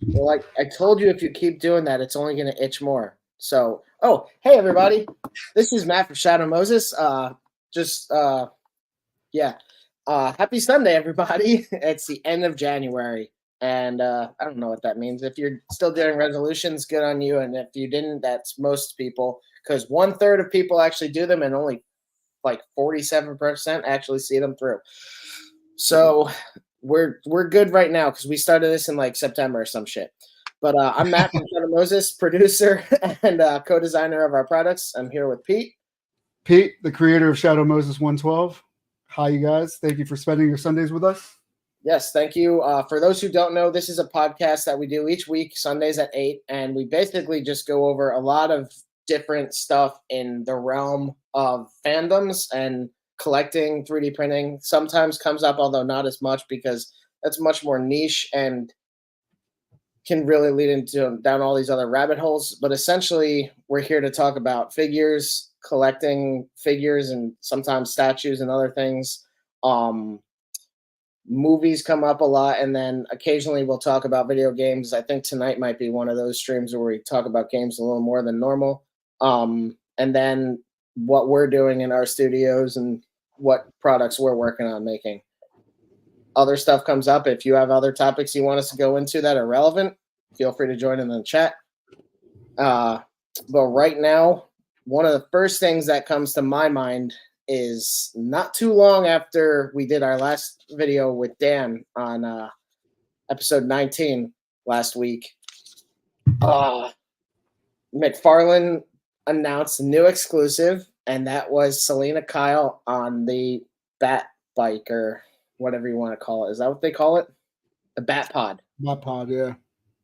Well, like I told you, if you keep doing that, it's only going to itch more. So, oh, hey everybody, this is Matt from Shadow Moses. Just yeah, happy Sunday, everybody. It's the end of January, and I don't know what that means. If you're still doing resolutions, good on you, and if you didn't, that's most people, because 1/3 of people actually do them, and only like 47% actually see them through. So we're good right now because we started this in like September or some shit. But I'm Matt from Shadow Moses, producer and co-designer of our products. I'm here with Pete. Pete, the creator of Shadow Moses 112. Hi, you guys. Thank you for spending your Sundays with us. Yes, thank you. For those who don't know, this is a podcast that we do each week, Sundays at 8, and we basically just go over a lot of different stuff in the realm of fandoms and collecting, 3D printing. Sometimes comes up, although not as much because that's much more niche and can really lead into down all these other rabbit holes. But essentially, we're here to talk about figures, collecting figures, and sometimes statues and other things. Um, Movies come up a lot, and then occasionally we'll talk about video games. I think tonight might be one of those streams where we talk about games a little more than normal. And then what we're doing in our studios and what products we're working on making. Other stuff comes up. If you have other topics you want us to go into that are relevant, feel free to join in the chat. But right now, one of the first things that comes to my mind is not too long after we did our last video with Dan on episode 19 last week. McFarlane announced a new exclusive, and that was Selena Kyle on the Bat Bike, or whatever you want to call it. Is that what they call it? The Bat Pod. My pod, yeah.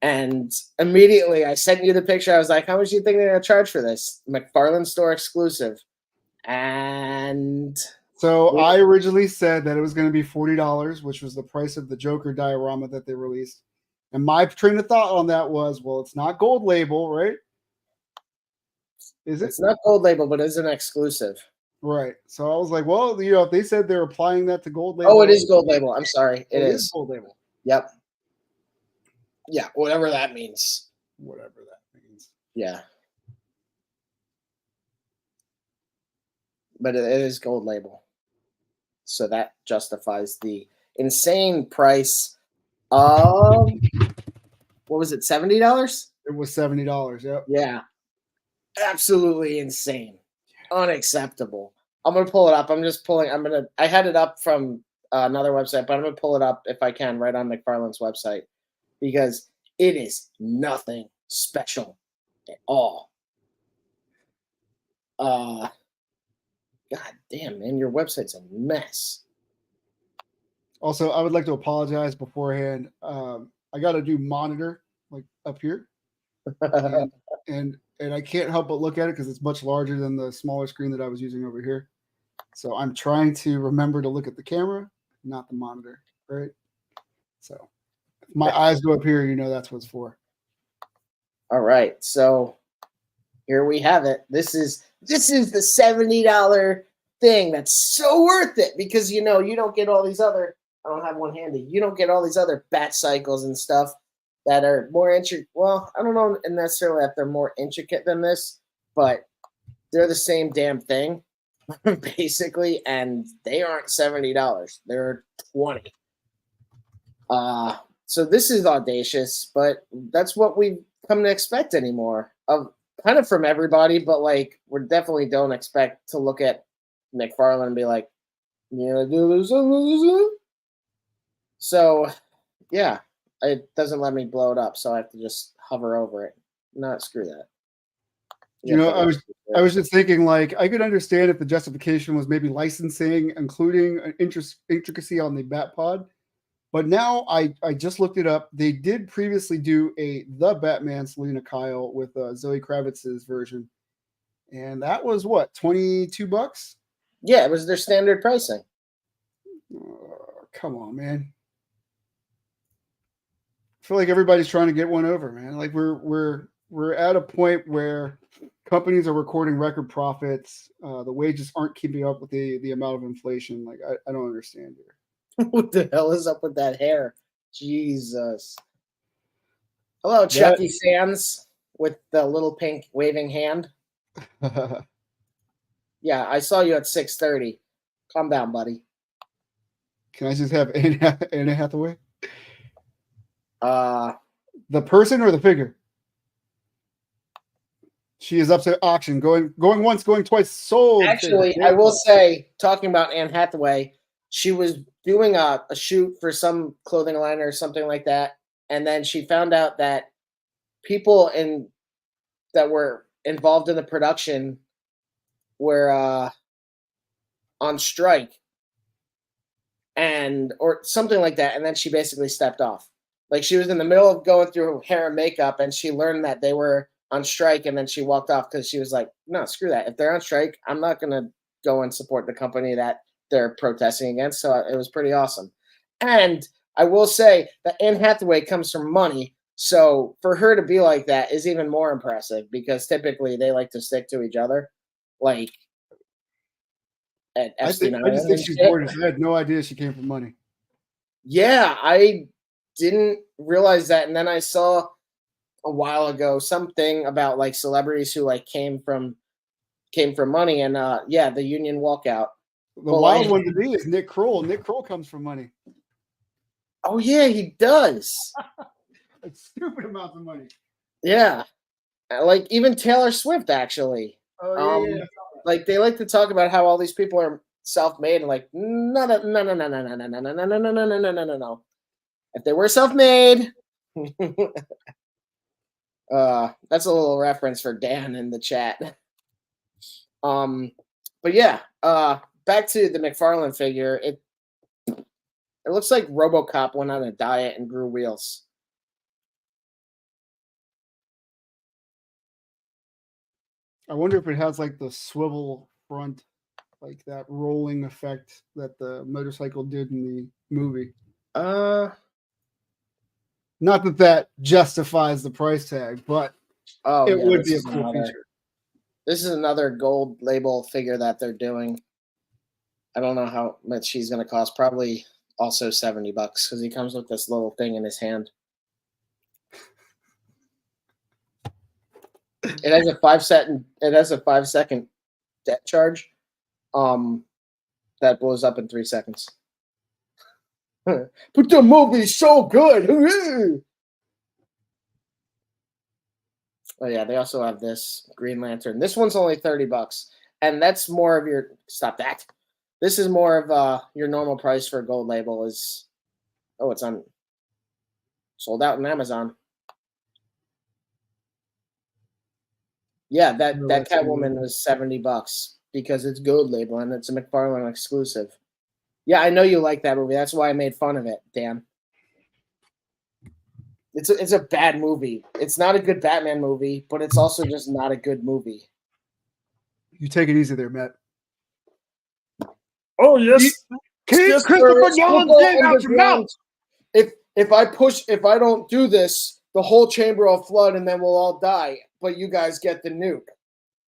And immediately I sent you the picture. I was like, how much do you think they're going to charge for this? McFarlane store exclusive. And So I originally said that it was going to be $40, which was the price of the Joker diorama that they released. And my train of thought on that was, well, it's not gold label, right? Is it? It's not gold label, but it's an exclusive. Right. So I was like, well, if they said they're applying that to gold label. Oh, it is gold label. I'm sorry. It is gold label. Yep. Yeah, whatever that means. Whatever that means. Yeah. But it is gold label. So that justifies the insane price of, what was it, $70? It was $70, yep. Yeah. Absolutely insane. Unacceptable. I'm going to pull it up. I had it up from another website, but I'm going to pull it up if I can right on McFarlane's website because it is nothing special at all. God damn, man, your website's a mess. Also, I would like to apologize beforehand. I got a new monitor like up here, and I can't help but look at it because it's much larger than the smaller screen that I was using over here. So I'm trying to remember to look at the camera, not the monitor, right? So if my eyes go up here, that's what it's for. All right, so here we have it. This is the $70 thing that's so worth it because you don't get all these other. I don't have one handy. You don't get all these other bat cycles and stuff that are more intricate. Well, I don't know necessarily if they're more intricate than this, but they're the same damn thing, basically, and they aren't $70. They're $20. So this is audacious, but that's what we've come to expect anymore of kind of from everybody, but like we definitely don't expect to look at McFarlane and be like, so yeah, it doesn't let me blow it up, so I have to just hover over it. No, screw that. I was just thinking, like, I could understand if the justification was maybe licensing, including an intricacy on the Bat Pod. But now I just looked it up. They did previously do the Batman Selena Kyle with Zoe Kravitz's version, and that was what, $22? Yeah, it was their standard pricing. Come on, man. I feel like everybody's trying to get one over, man. Like we're at a point where companies are recording record profits. The wages aren't keeping up with the amount of inflation. Like I don't understand here. What the hell is up with that hair? Jesus. Hello, Chucky Sands with the little pink waving hand. Yeah, I saw you at 6:30. Calm down, buddy. Can I just have Anne Hathaway? The person or the figure? She is up to auction. Going once, going twice. Sold. Actually, I will say, talking about Anne Hathaway, she was doing a shoot for some clothing line or something like that, and then she found out that people that were involved in the production were on strike, or something like that, and then she basically stepped off. Like, she was in the middle of going through hair and makeup, and she learned that they were on strike, and then she walked off because she was like, no, screw that. If they're on strike, I'm not going to go and support the company that they're protesting against. So it was pretty awesome. And I will say that Anne Hathaway comes from money. So for her to be like that is even more impressive, because typically they like to stick to each other. Like at Epstein Island. I just think she's gorgeous. I had no idea she came from money. Yeah, I didn't realize that. And then I saw a while ago something about like celebrities who like came from money, and yeah, the union walkout. The wild one to me is Nick Kroll. Nick Kroll comes from money. Oh yeah, he does. Like stupid amounts of money. Yeah, like even Taylor Swift actually. Oh yeah. Like they like to talk about how all these people are self-made, and like no. If they were self-made. That's a little reference for Dan in the chat. But yeah, back to the McFarlane figure. It looks like RoboCop went on a diet and grew wheels. I wonder if it has like the swivel front, like that rolling effect that the motorcycle did in the movie. Not that justifies the price tag, but it would be a cool feature. This is another gold label figure that they're doing. I don't know how much he's going to cost. Probably also $70 because he comes with this little thing in his hand. It has a 5-second debt charge. That blows up in 3 seconds. But the movie's so good. Oh yeah, they also have this Green Lantern. This one's only $30, and that's more of your stop that. This is more of your normal price for a gold label is. Oh, it's on sold out on Amazon. Yeah, that Catwoman was $70 because it's gold label and it's a McFarlane exclusive. Yeah, I know you like that movie. That's why I made fun of it, Dan. It's a bad movie. It's not a good Batman movie, but it's also just not a good movie. You take it easy there, Matt. Oh yes, keep Christopher Nolan's name out your mouth. If I don't do this, the whole chamber will flood and then we'll all die. But you guys get the nuke.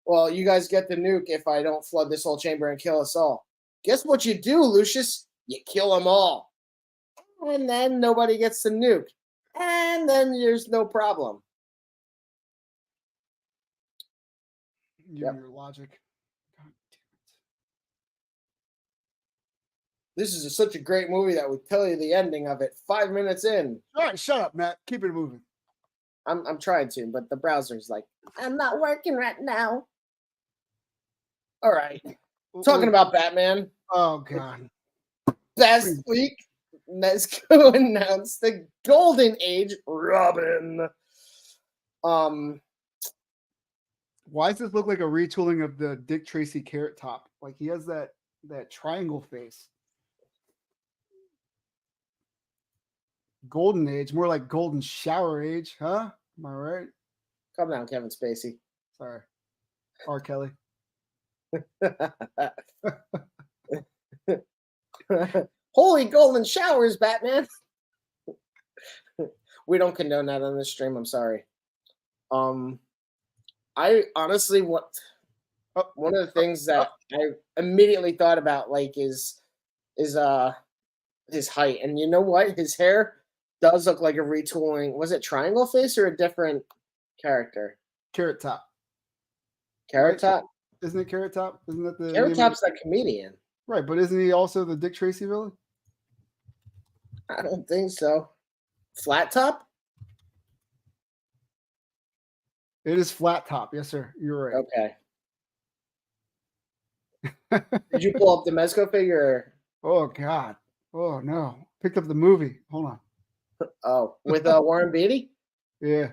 Well, you guys get the nuke if I don't flood this whole chamber and kill us all. Guess what you do, Lucius? You kill them all. And then nobody gets the nuke. And then there's no problem. Your logic. God damn it. This is such a great movie that we tell you the ending of it 5 minutes in. All right, shut up, Matt. Keep it moving. I'm trying to, but the browser's like, I'm not working right now. All right. Talking about Batman. Oh, God. Last week, Mezco announced the Golden Age Robin. Why does this look like a retooling of the Dick Tracy Carrot Top? Like he has that triangle face. Golden Age, more like Golden Shower Age, huh? Am I right? Calm down, Kevin Spacey. Sorry. R. Kelly. Holy golden showers, Batman. We don't condone that on this stream. I'm sorry. I honestly one of the things that I immediately thought about like is his height. And you know what? His hair does look like a retooling. Was it Triangle Face or a different character? Carrot Top. Carrot Right? Top? Isn't it Carrot Top? Isn't that the Carrot name Top's that comedian. Right, but isn't he also the Dick Tracy villain? I don't think so. Flat Top? It is Flat Top. Yes, sir. You're right. Okay. Did you pull up the Mezco figure? Oh God. Oh no. Picked up the movie. Hold on. Oh, with Warren Beatty? Yeah.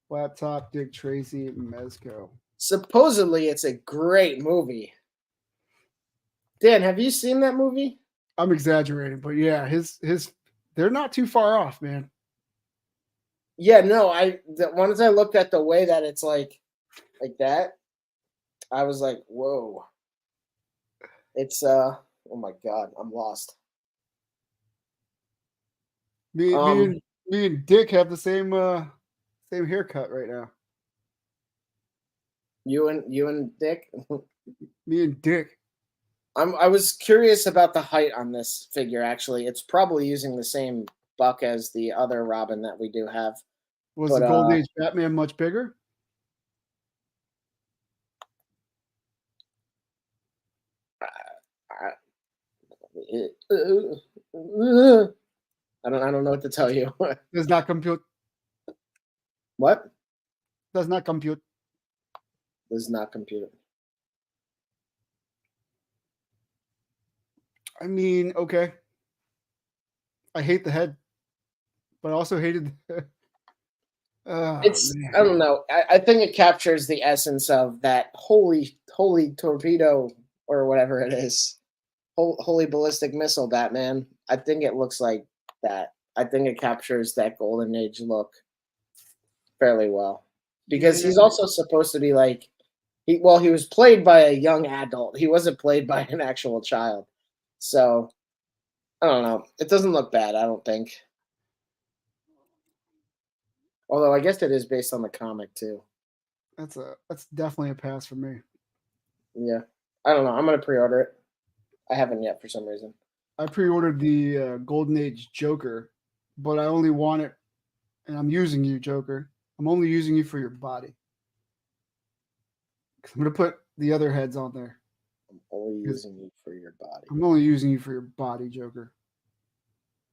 Flat Top, Dick Tracy, Mezco. Supposedly, it's a great movie. Dan, have you seen that movie? I'm exaggerating, but yeah, his they're not too far off, man. Yeah, no, once I looked at the way that it's like that, I was like, whoa. It's oh my God, I'm lost. Me and Dick have the same haircut right now. You and Dick? Me and Dick. I was curious about the height on this figure, actually. It's probably using the same buck as the other Robin that we do have. Was the Golden Age Batman much bigger? I don't know what to tell you. Does not compute. What? Does not compute. Does not compute. I mean, okay. I hate the head, but I also hated the It's I don't know. I think it captures the essence of that holy torpedo or whatever it is. Holy ballistic missile Batman. I think it looks like that. I think it captures that golden age look fairly well. Because he's also supposed to be like he was played by a young adult. He wasn't played by an actual child. So I don't know. It doesn't look bad, I don't think. Although I guess it is based on the comic too. That's definitely a pass for me. Yeah. I don't know. I'm gonna pre-order it. I haven't yet for some reason. I pre-ordered the Golden Age Joker, but I only want it, and I'm using you, Joker. I'm only using you for your body. I'm gonna put the other heads on there. I'm only using you for your body. I'm only using you for your body, Joker.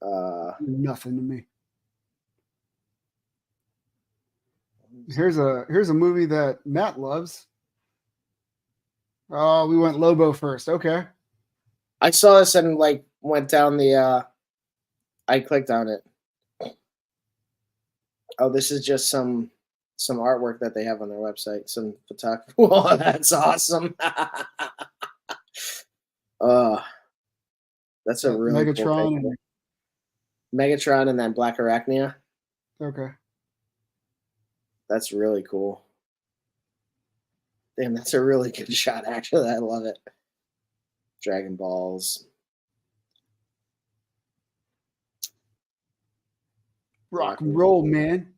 You're nothing to me. Here's a movie that Matt loves. Oh, we went Lobo first. Okay. I saw this and went down the I clicked on it. Oh, this is just some artwork that they have on their website. Some photography. Whoa, that's awesome. That's a really Megatron cool Megatron and then Black Arachnia. Okay. That's really cool. Damn, that's a really good shot, actually. I love it. Dragon Balls. Rock and roll, man.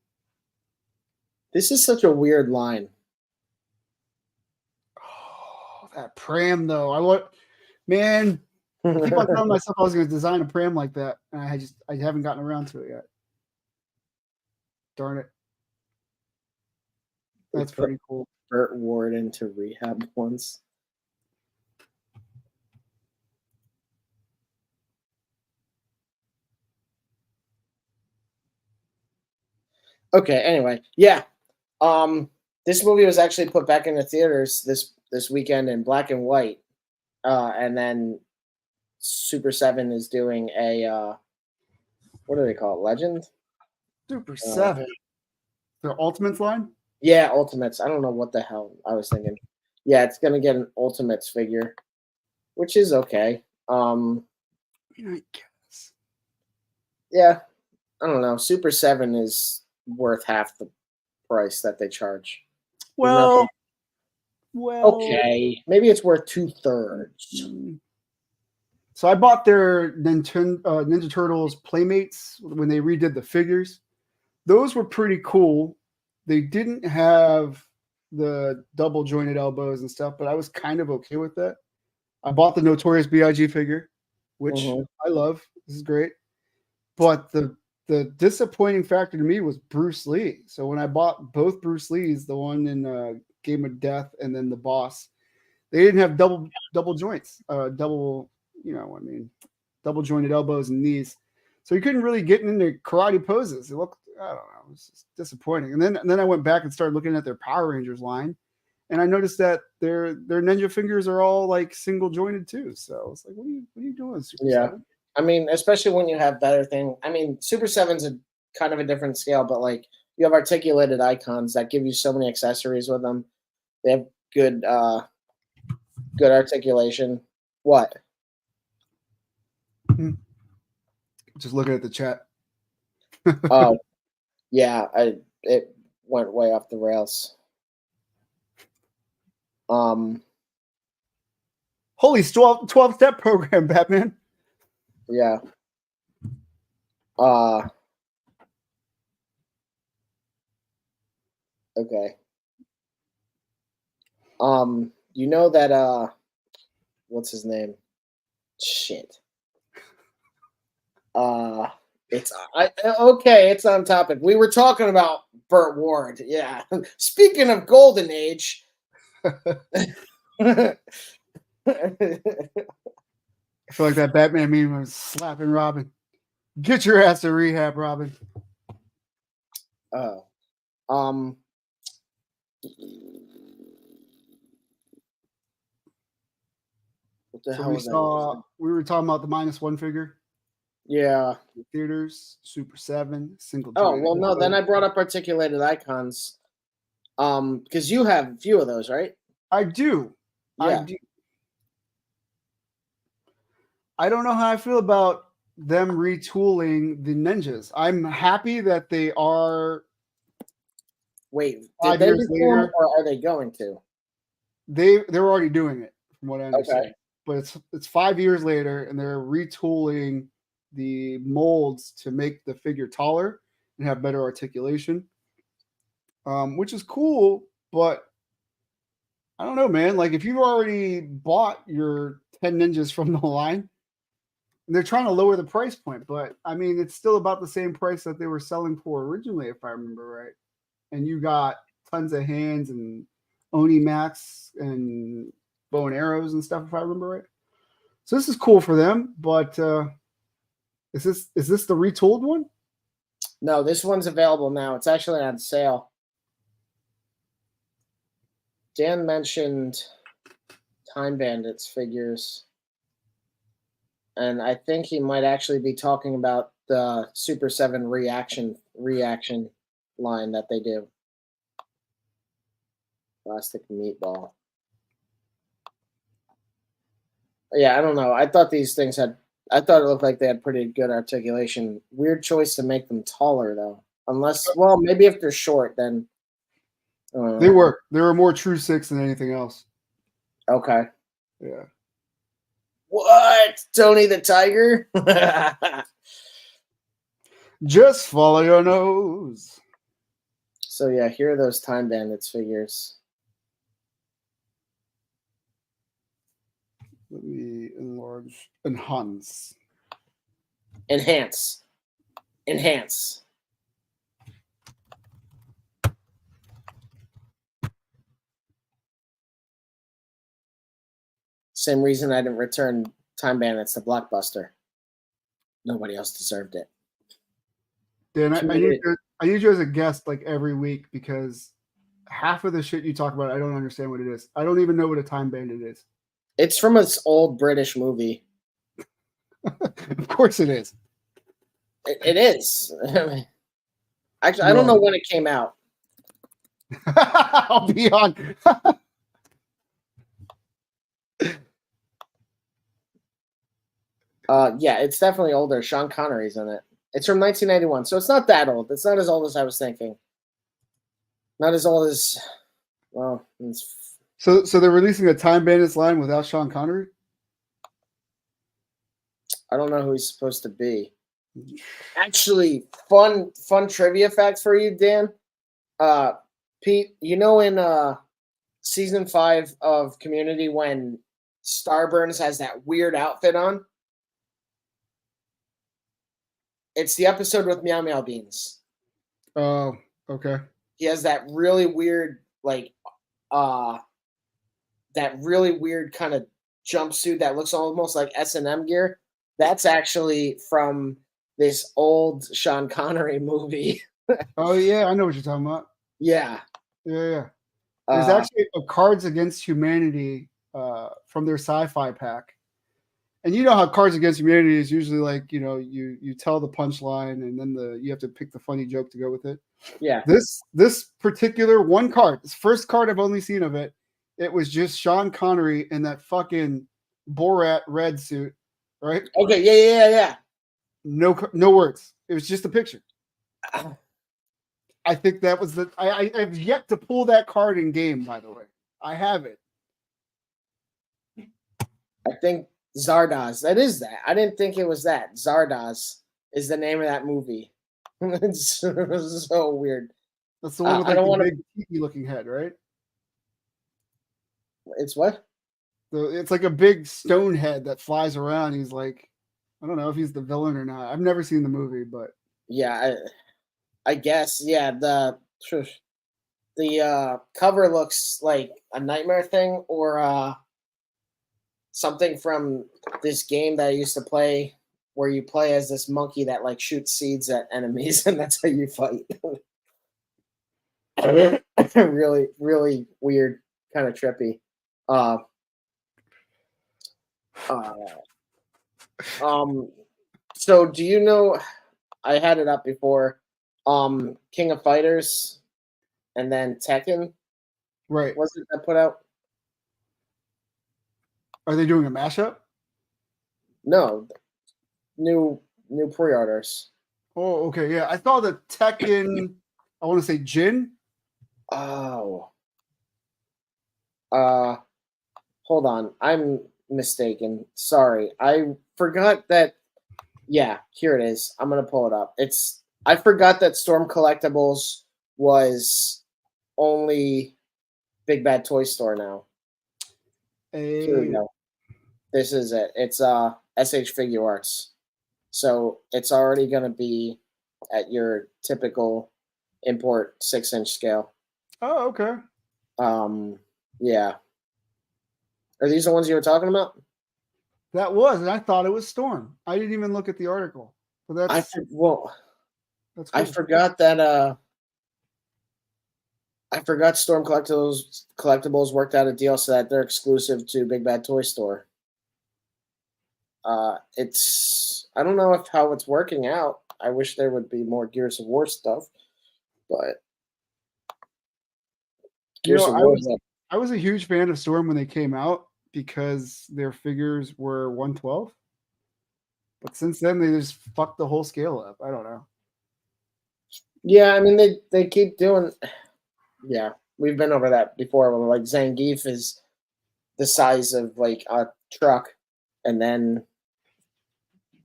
This is such a weird line. Oh, that pram, though. Man, I keep on telling myself I was going to design a pram like that, and I haven't gotten around to it yet. Darn it. That's pretty cool. Burt Ward into rehab once. Okay, anyway. Yeah. This movie was actually put back in the theaters this weekend in black and white. And then Super 7 is doing a what do they call it? Legend? Super 7. The Ultimates line? Yeah, Ultimates. I don't know what the hell I was thinking. Yeah, it's gonna get an Ultimates figure, which is okay. I guess. Yeah, I don't know. Super 7 is worth half the price that they charge. Well, okay, maybe it's worth 2/3. So I bought their Ninja Turtles Playmates when they redid the figures. Those were pretty cool. They didn't have the double jointed elbows and stuff, but I was kind of okay with that. I bought the Notorious B.I.G. figure, which I love. This is great. But the disappointing factor to me was Bruce Lee. So when I bought both Bruce Lees, the one in Game of Death and then the boss, they didn't have double joints, double, double jointed elbows and knees. So you couldn't really get into karate poses. It looked, I don't know, it was just disappointing. And then I went back and started looking at their Power Rangers line, and I noticed that their ninja fingers are all like single jointed too. So it's like, what are you doing, Super Yeah. 7? I mean, especially when you have better thing. I mean, Super Seven's a kind of a different scale, but like you have articulated icons that give you so many accessories with them. They have good good articulation. What? Just looking at the chat. Oh, yeah, it went way off the rails. Holy 12-step program, Batman. Yeah. Okay. You know that what's his name? Shit. Okay, it's on topic. We were talking about Burt Ward. Yeah. Speaking of Golden Age. I feel like that Batman meme was slapping Robin. Get your ass to rehab, Robin. Oh. What the So hell we was saw that? we were talking about the -1 figure. Yeah. Theaters, Super 7, single Oh, joint. well, no, then I brought up articulated icons. Because you have a few of those, right? I do. Yeah. I do. I don't know how I feel about them retooling the ninjas. I'm happy that they are. Wait, did 5 they years reform later. or are they going to? They're already doing it, from what I understand. Okay. But it's 5 years later, and they're retooling the molds to make the figure taller and have better articulation, which is cool. But I don't know, man. Like if you've already bought your 10 ninjas from the line, and they're trying to lower the price point, but I mean it's still about the same price that they were selling for originally, if I remember right. And you got tons of hands and Oni Max and bow and arrows and stuff, if I remember right. So this is cool for them, but is this the retooled one? No, this one's available now. It's actually on sale. Dan mentioned Time Bandits figures, and I think he might actually be talking about the Super 7 reaction line that they do. Plastic meatball. Yeah, I don't know. I thought these things I thought it looked like they had pretty good articulation. Weird choice to make them taller though. Unless, well, maybe if they're short, then They were more True Six than anything else. Okay. Yeah. What? Tony the Tiger? Just follow your nose. So yeah, here are those Time Bandits figures. Let me enhance. Same reason I didn't return Time Bandits to Blockbuster. Nobody else deserved it. Dan, I need you as a guest like every week because half of the shit you talk about, I don't understand what it is. I don't even know what a Time Bandit is. It's from this old British movie. Of course it is. It is. Actually, I don't know when it came out. I'll be on. Yeah, it's definitely older. Sean Connery's in it. It's from 1991, so it's not that old. It's not as old as I was thinking. Not as old as, well. So they're releasing a Time Bandits line without Sean Connery? I don't know who he's supposed to be. Actually, fun trivia fact for you, Dan. Pete, you know in season 5 of Community when Starburns has that weird outfit on? It's the episode with Meow Meow Beans. Oh, okay. He has that really weird, like, that really weird kind of jumpsuit that looks almost like S&M gear. That's actually from this old Sean Connery movie. Oh yeah, I know what you're talking about. Yeah. Yeah, yeah. There's Uh, actually a Cards Against Humanity from their sci-fi pack. And you know how Cards Against Humanity is usually like, you tell the punchline and then you have to pick the funny joke to go with it. yeah. This particular one card, this first card I've only seen of it, it was just Sean Connery in that fucking Borat red suit, right? Okay. Yeah. No words. It was just a picture. Yeah. I think that was I've yet to pull that card in game, by the way. I have it. I think Zardoz. That is that. I didn't think it was that. Zardoz is the name of that movie. It's so weird. That's the one with I like don't the wanna- big tiki looking head, right? It's what? So it's like a big stone head that flies around. He's like, I don't know if he's the villain or not. I've never seen the movie, but Yeah, I guess. Yeah, the cover looks like a Nightmare thing or something from this game that I used to play where you play as this monkey that like shoots seeds at enemies and that's how you fight. Really, really weird, kind of trippy. Uh, uh, so do you know I had it up before, King of Fighters and then Tekken, right. was it that put out? Are they doing a mashup? No, new pre-orders. Oh, okay. Yeah. I saw the Tekken, I want to say Jin. Oh. Hold on. I'm mistaken. Sorry. I forgot that. Yeah, here it is. I'm gonna pull it up. I forgot that Storm Collectibles was only Big Bad Toy Store now. Here we go. This is it. It's SH Figure Arts. So it's already gonna be at your typical import 6-inch scale. Oh, okay. Yeah. Are these the ones you were talking about? That was, and I thought it was Storm. I didn't even look at the article. But that's cool. I forgot that I forgot Storm Collectibles worked out a deal so that they're exclusive to Big Bad Toy Store. I don't know how it's working out. I wish there would be more Gears of War stuff, but I was a huge fan of Storm when they came out because their figures were 112. But since then, they just fucked the whole scale up. I don't know. Yeah, I mean they keep doing. Yeah, we've been over that before. When like Zangief is the size of like a truck, and then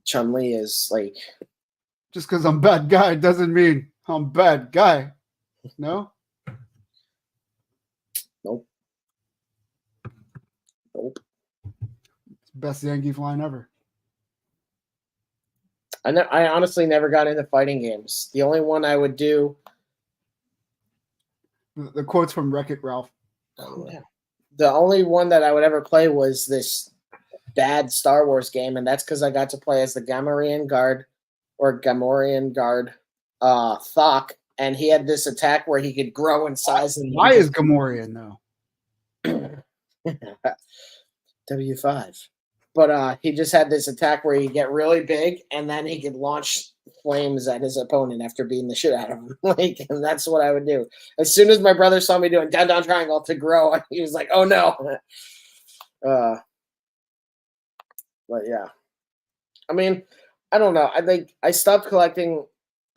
Chun-Li is like. Just because I'm bad guy doesn't mean I'm bad guy. No. Nope. It's the best Zangief line ever. I honestly never got into fighting games. The only one I would do. The quotes from Wreck-It Ralph. Oh, yeah. The only one that I would ever play was this bad Star Wars game, and that's because I got to play as the Gamorrean Guard Thok, and he had this attack where he could grow in size. And why is Gamorrean though? W5. But he just had this attack where he'd get really big, and then he could launch flames at his opponent after beating the shit out of him. And that's what I would do. As soon as my brother saw me doing down triangle to grow, he was like, "Oh no!" But yeah, I mean, I don't know. I think I stopped collecting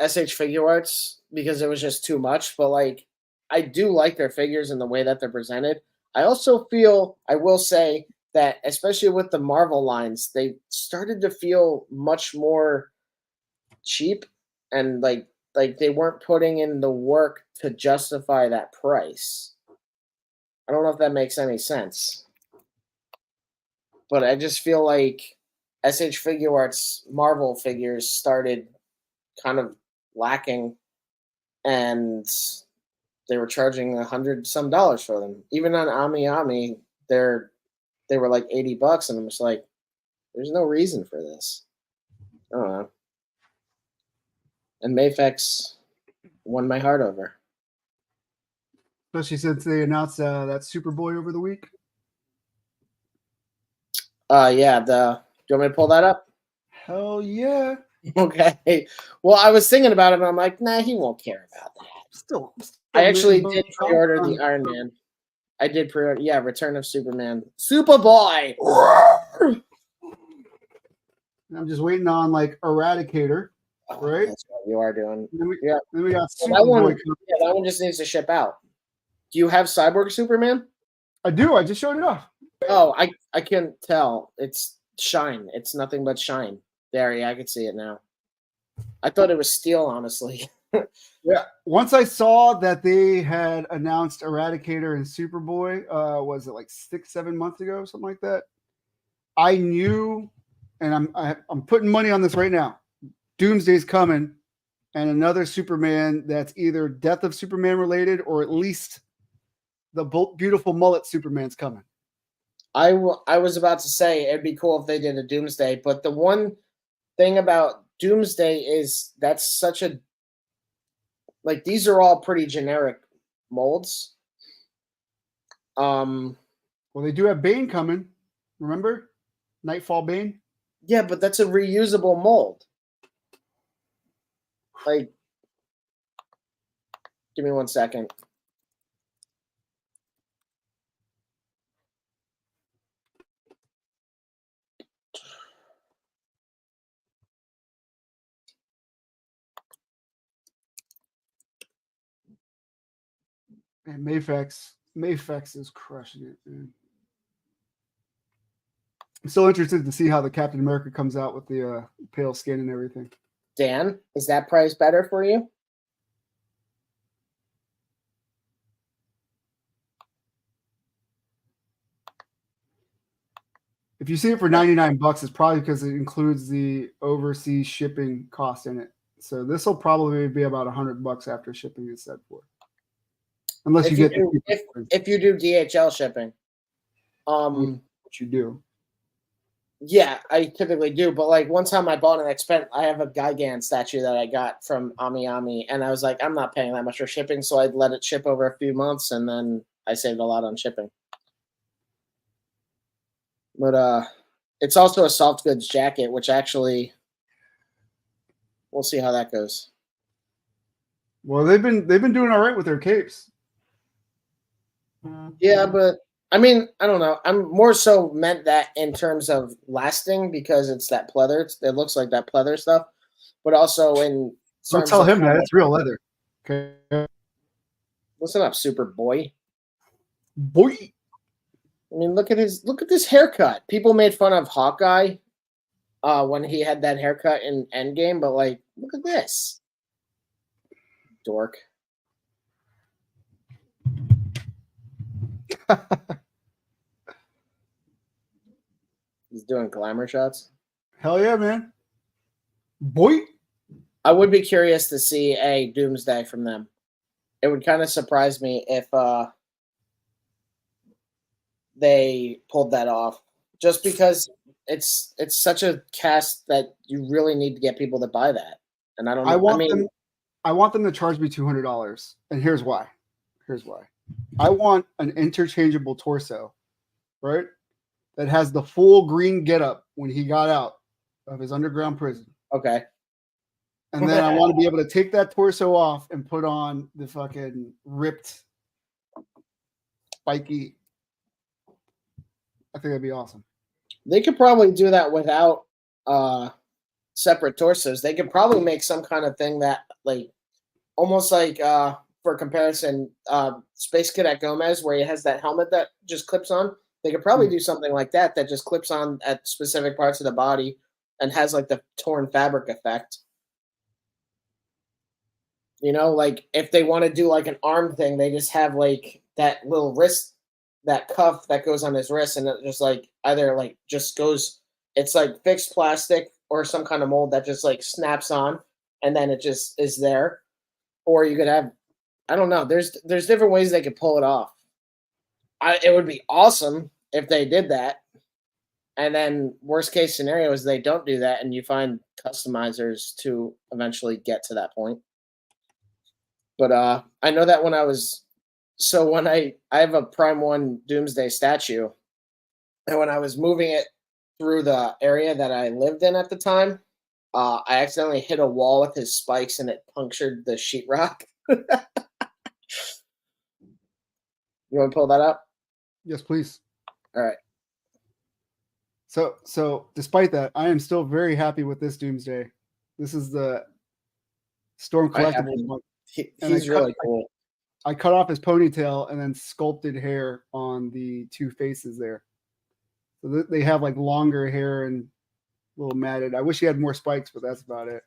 SH Figure Arts because it was just too much. But like, I do like their figures and the way that they're presented. I also feel, I will say, that especially with the Marvel lines, they started to feel much more cheap and like they weren't putting in the work to justify that price. I don't know if that makes any sense. But I just feel like SH Figure Arts Marvel figures started kind of lacking, and they were charging $100 some for them. Even on Ami, they were like $80, and I'm just like, there's no reason for this. I don't know. And Mayfex won my heart over. Especially since they announced that Superboy over the week. Yeah. Do you want me to pull that up? Hell yeah. Okay. Well, I was thinking about it, and I'm like, nah, he won't care about that. Still I actually did pre-order the Iron Man. I did pre-order, yeah, Return of Superman. Superboy! I'm just waiting on like Eradicator, right? That's what you are doing. Then we Yeah. got Well, Superboy. that one just needs to ship out. Do you have Cyborg Superman? I do. I just showed it off. Oh, I can't tell. It's shine. It's nothing but shine. There, yeah, I can see it now. I thought it was steel, honestly. Yeah. Once I saw that they had announced Eradicator and Superboy, was it like 6-7 months ago, something like that? I knew, and I'm putting money on this right now. Doomsday's coming, and another Superman that's either Death of Superman related or at least the beautiful mullet Superman's coming. I was about to say it'd be cool if they did a Doomsday, but the one thing about Doomsday is that's such a like these are all pretty generic molds. Well, they do have Bane coming. Remember? Nightfall Bane? Yeah, but that's a reusable mold. Like, give me 1 second. And Mayfex is crushing it, man. I'm so interested to see how the Captain America comes out with the pale skin and everything. Dan, is that price better for you? If you see it for $99, it's probably because it includes the overseas shipping cost in it. So this will probably be about $100 after shipping is set for. Unless If you you get do, if you do DHL shipping. What you do. Yeah, I typically do, but like one time I bought I have a Gigan statue that I got from Ami, and I was like, I'm not paying that much for shipping, so I'd let it ship over a few months, and then I saved a lot on shipping. But it's also a soft goods jacket, which actually we'll see how that goes. Well, they've been doing all right with their capes. Yeah, but I mean, I don't know. I'm more so meant that in terms of lasting because it's that pleather. It looks like that pleather stuff, but also in. Don't tell him that it's real leather. Okay. Listen up, Super Boy. Boy. I mean, look at this haircut. People made fun of Hawkeye when he had that haircut in Endgame, but like, look at this. Dork. He's doing glamour shots. Hell yeah, man. Boy. I would be curious to see a Doomsday from them. It would kind of surprise me if they pulled that off. Just because it's such a cast that you really need to get people to buy that. And I don't know. I want them to charge me $200. And here's why. I want an interchangeable torso, right? That has the full green getup when he got out of his underground prison. Okay. And then I want to be able to take that torso off and put on the fucking ripped, spiky. I think that'd be awesome. They could probably do that without separate torsos. They could probably make some kind of thing that, like, almost like, for comparison, Space Cadet Gomez, where he has that helmet that just clips on. They could probably do something like that just clips on at specific parts of the body and has like the torn fabric effect. You know, like if they want to do like an arm thing, they just have like that little wrist, that cuff that goes on his wrist, and it just like either like just goes, it's like fixed plastic or some kind of mold that just like snaps on and then it just is there. Or you could have, I don't know. There's different ways they could pull it off. It would be awesome if they did that. And then worst case scenario is they don't do that, and you find customizers to eventually get to that point. But I know that when I have a Prime 1 Doomsday statue, and when I was moving it through the area that I lived in at the time, I accidentally hit a wall with his spikes, and it punctured the sheetrock. You want to pull that up? Yes, please. All right. So despite that, I am still very happy with this Doomsday. This is the Storm Collectibles one. He's really cool. I cut off his ponytail and then sculpted hair on the two faces there. So they have like longer hair and a little matted. I wish he had more spikes, but that's about it.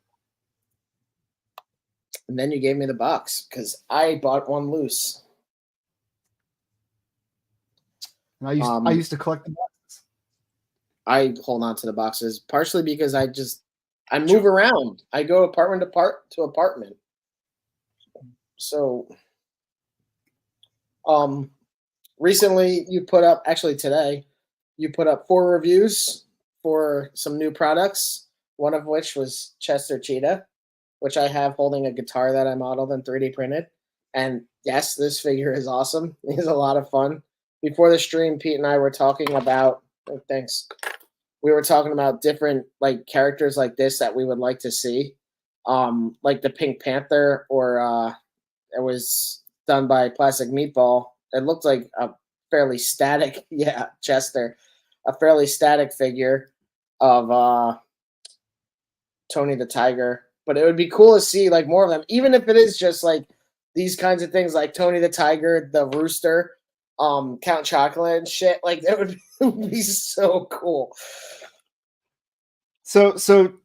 And then you gave me the box because I bought one loose. And I used to collect the boxes. I hold on to the boxes partially because I move around. I go apartment to apartment. So, recently today, you put up 4 reviews for some new products. One of which was Chester Cheetah, which I have holding a guitar that I modeled and 3D printed. And yes, this figure is awesome. He's a lot of fun. Before the stream, Pete and I were talking about. Oh, thanks. We were talking about different like characters like this that we would like to see, like the Pink Panther, or it was done by Plastic Meatball. It looked like a fairly static, Chester, a fairly static figure of Tony the Tiger. But it would be cool to see like more of them, even if it is just like these kinds of things, like Tony the Tiger, the Rooster, Count Chocolate and shit. Like that would be so cool. So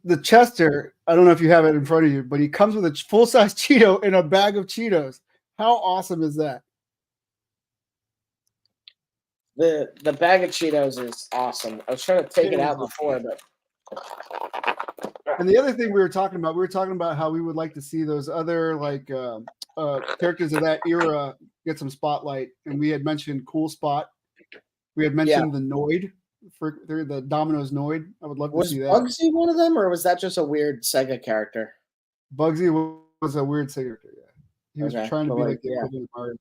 the Chester, I don't know if you have it in front of you, but he comes with a full-size Cheeto in a bag of Cheetos. How awesome is that? The bag of Cheetos is awesome. I was trying to take it out before, but. And the other thing we were talking about how we would like to see those other like characters of that era get some spotlight. And we had mentioned Cool Spot. We had mentioned the Noid. For the Domino's Noid. I would love to see that. Was Bugsy one of them, or was that just a weird Sega character? Bugsy was a weird Sega character, yeah. He was trying to be like the equivalent of Mario.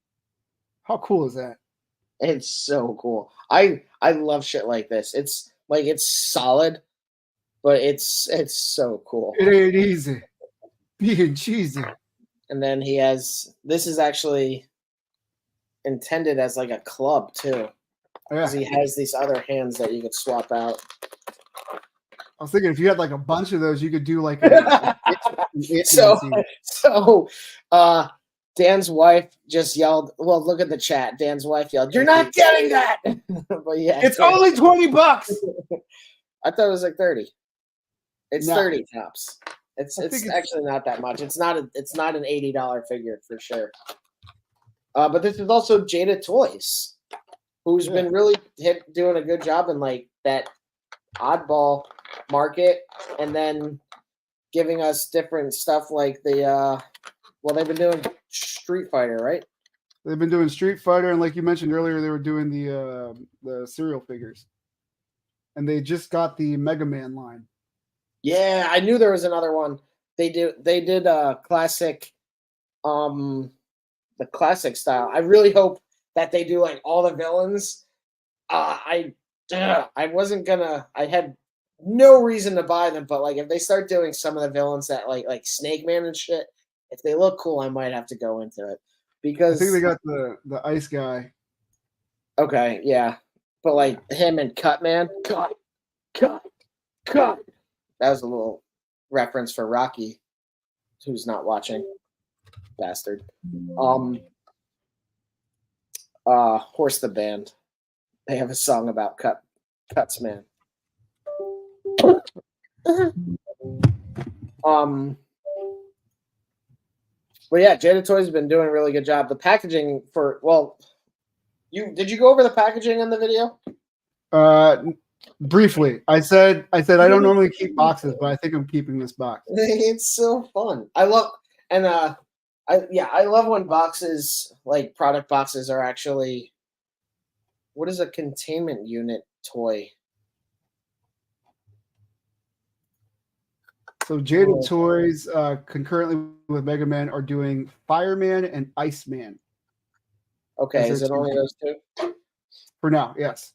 How cool is that? It's so cool. I love shit like this. It's like it's solid, but it's so cool. It ain't easy. Being cheesy. And then this is actually intended as like a club too. Because he has these other hands that you could swap out. I was thinking if you had like a bunch of those, you could do like So Dan's wife just yelled, well, look at the chat. Dan's wife yelled, "You're not getting that!" But yeah. It's only $20. I thought it was like 30. It's 30 tops. It's actually not that much. It's not an $80 figure for sure. But this is also Jada Toys, who's been really doing a good job in like that oddball market, and then giving us different stuff like they've been doing Street Fighter, right? They've been doing Street Fighter, and like you mentioned earlier, they were doing the cereal figures, and they just got the Mega Man line. Yeah, I knew there was another one. They did a classic, the classic style. I really hope that they do like all the villains. I had no reason to buy them, but like if they start doing some of the villains that like Snake Man and shit, if they look cool, I might have to go into it. Because I think they got the ice guy. Okay, yeah. But like him and Cutman. Cut. That was a little reference for Rocky, who's not watching. Bastard. Horse the Band. They have a song about Cuts Man. But yeah, Jada Toys has been doing a really good job. The packaging did you go over the packaging in the video? Briefly, I said I don't normally keep boxes, but I think I'm keeping this box. It's so fun. I love I love when boxes like product boxes are actually what is a containment unit toy? So Jaded Oh, Toys, concurrently with Mega Man, are doing Fireman and Iceman as okay, their is it two only those two? for now. Yes.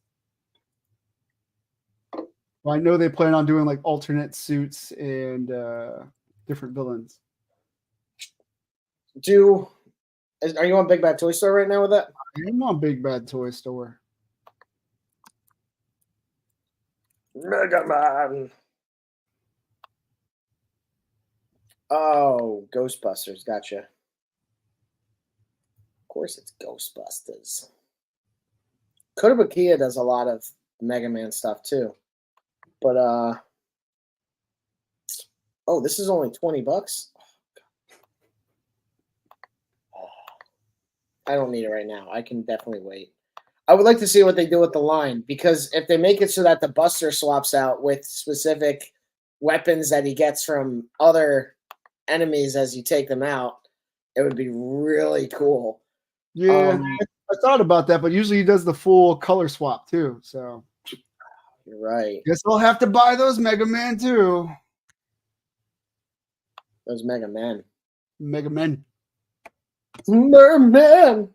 Well, I know they plan on doing like alternate suits and different villains. Are you on Big Bad Toy Store right now with that? I'm on Big Bad Toy Store. Mega Man. Oh, Ghostbusters, gotcha. Of course it's Ghostbusters. Kotobukiya does a lot of Mega Man stuff too. But oh, this is only $20. I don't need it right now. I can definitely wait. I would like to see what they do with the line because if they make it so that the Buster swaps out with specific weapons that he gets from other enemies as you take them out, it would be really cool. Yeah, I thought about that, but usually he does the full color swap too. So You're right. guess I'll have to buy those Mega Man too. Those Mega Men. Mega Man. Merman.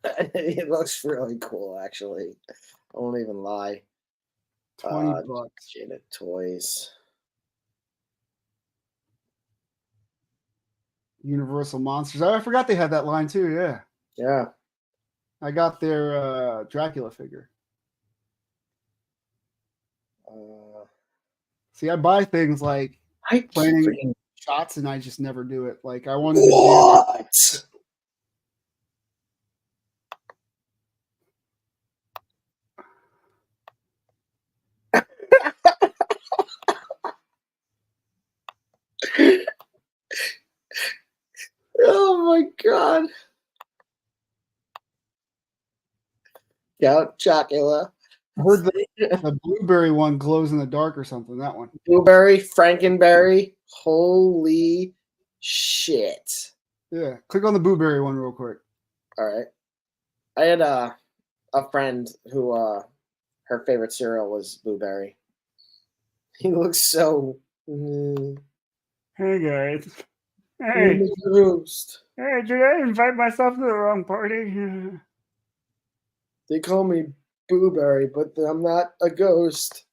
It looks really cool, actually. I won't even lie. $20. Jada Toys. Universal Monsters. I forgot they had that line too. Yeah, Yeah. I got their Dracula figure. See, I buy things like I planning freaking shots, and I just never do it. Like I wanted to what? Oh my god. Count Chocula. I heard the blueberry one glows in the dark or something. That one. Blueberry, Frankenberry. Holy shit. Yeah, click on the blueberry one real quick. All right. I had a friend who her favorite cereal was blueberry. He looks so Hey guys. Ghost. Hey, did I invite myself to the wrong party? They call me Blueberry, but I'm not a ghost.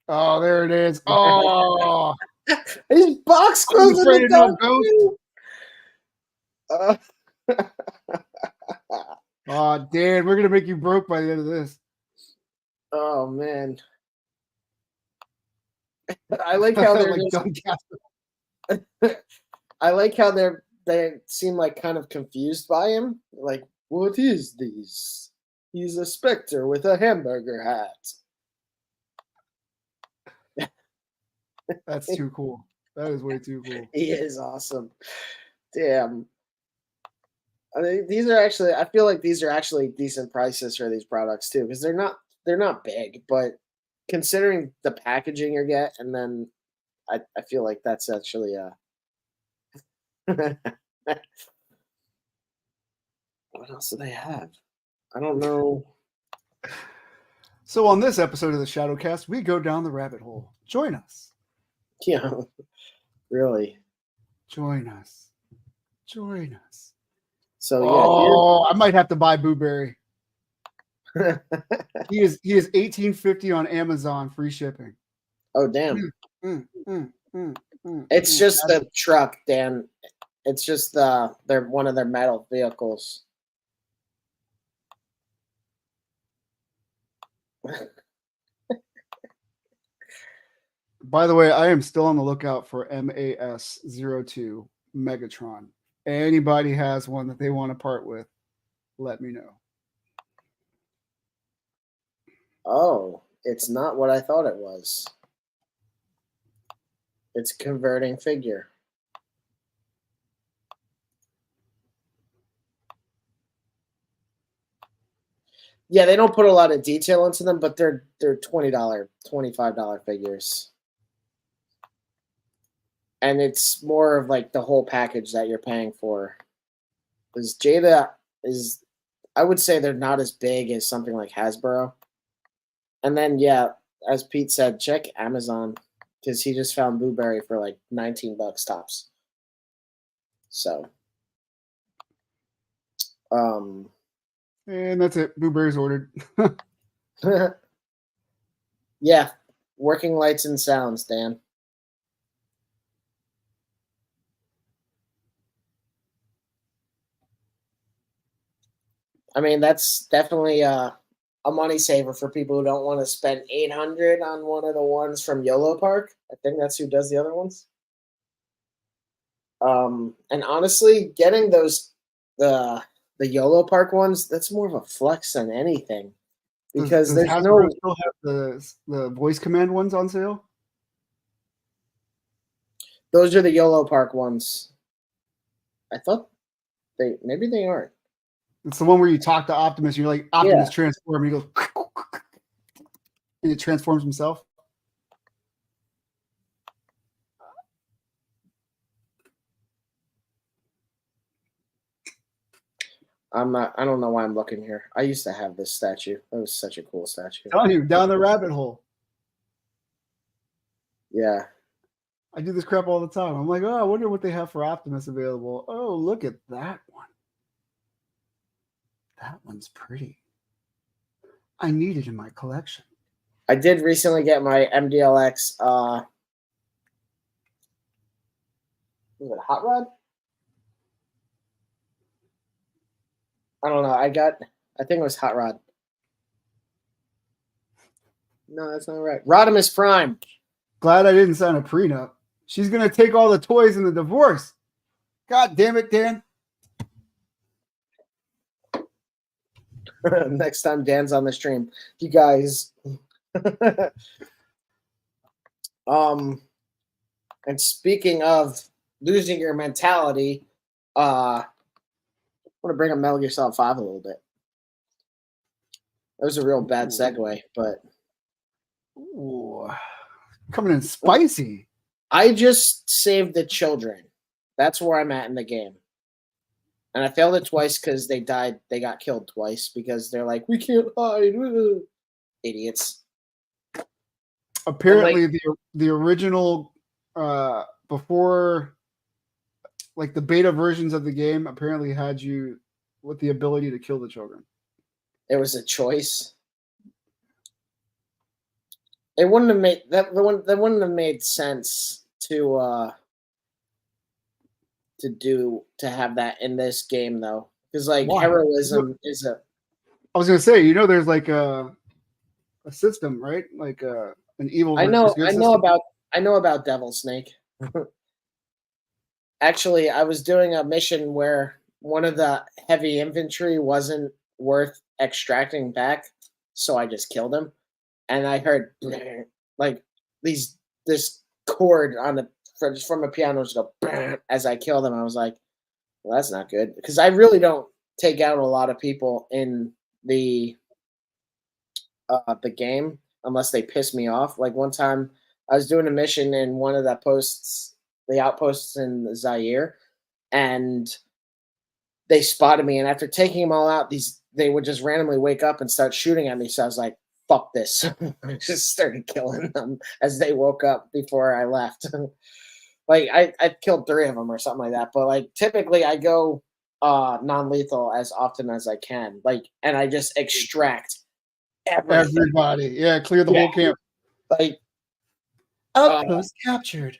Oh, there it is. Oh, His box I'm goes in afraid the of no dark. ghost. Oh, Dan, we're gonna make you broke by the end of this. Oh man. I like how they're like I like how they seem like kind of confused by him. Like, what is this? He's a specter with a hamburger hat. That's too cool. That is way too cool. He is awesome. Damn. I mean, these are actually. I feel like these are actually decent prices for these products too, because they're not big, but considering the packaging you get, and then I feel like that's actually what else do they have? I don't know. So on this episode of the Shadowcast, we go down the rabbit hole. Join us. Yeah, really. Join us. Join us. So oh, I might have to buy Blueberry. he is $18.50 on Amazon, free shipping. Oh damn! It's just the truck, Dan. It's just they're one of their metal vehicles. By the way, I am still on the lookout for MAS-02 Megatron. Anybody has one that they want to part with, let me know. Oh, it's not what I thought it was. It's converting figure. Yeah, they don't put a lot of detail into them, but they're $20, $25 figures. And it's more of like the whole package that you're paying for. Because Jada is, I would say they're not as big as something like Hasbro. And then, yeah, as Pete said, check Amazon because he just found Blueberry for like $19 tops. So, And that's it. Blueberry's ordered. yeah, working lights and sounds, Dan. I mean, that's definitely a money saver for people who don't want to spend $800 on one of the ones from YOLO Park. I think that's who does the other ones. And honestly, getting the YOLO Park ones, that's more of a flex than anything because does there's Hasbro still have the voice command ones on sale? Those are the YOLO Park ones. I thought maybe they aren't. It's the one where you talk to Optimus. You're like, Optimus transform. And he goes, and it transforms himself. I don't know why I'm looking here. I used to have this statue. That was such a cool statue. I'm telling you, down the rabbit hole. Yeah. I do this crap all the time. I'm like, oh, I wonder what they have for Optimus available. Oh, look at that one. That one's pretty. I need it in my collection. I did recently get my MDLX. Was it Hot Rod? I don't know. I think it was Hot Rod. No, that's not right. Rodimus Prime. Glad I didn't sign a prenup. She's going to take all the toys in the divorce. God damn it, Dan. Next time Dan's on the stream. You guys. And speaking of losing your mentality, I want to bring up Metal Gear Solid 5 a little bit. That was a real bad segue, but coming in spicy. I just saved the children. That's where I'm at in the game. And I failed it twice because they died. They got killed twice because they're like, we can't hide. Idiots. Apparently, the original, before, like the beta versions of the game, apparently had you with the ability to kill the children. It was a choice. It wouldn't have made that wouldn't have made sense to have that in this game though, because like Why? heroism is a. I was gonna say, there's like a system, right? Like an evil. I know about Devil Snake. Actually, I was doing a mission where one of the heavy infantry wasn't worth extracting back, so I just killed him. And I heard like this chord from a piano just go as I killed him. I was like, well, that's not good because I really don't take out a lot of people in the game unless they piss me off. Like one time, I was doing a mission in one of the outposts in Zaire, and they spotted me. And after taking them all out, they would just randomly wake up and start shooting at me. So I was like, fuck this. I just started killing them as they woke up before I left. Like I killed 3 of them or something like that. But like typically I go non-lethal as often as I can. Like, and I just extract everybody. Yeah, clear the whole camp. Like outpost captured.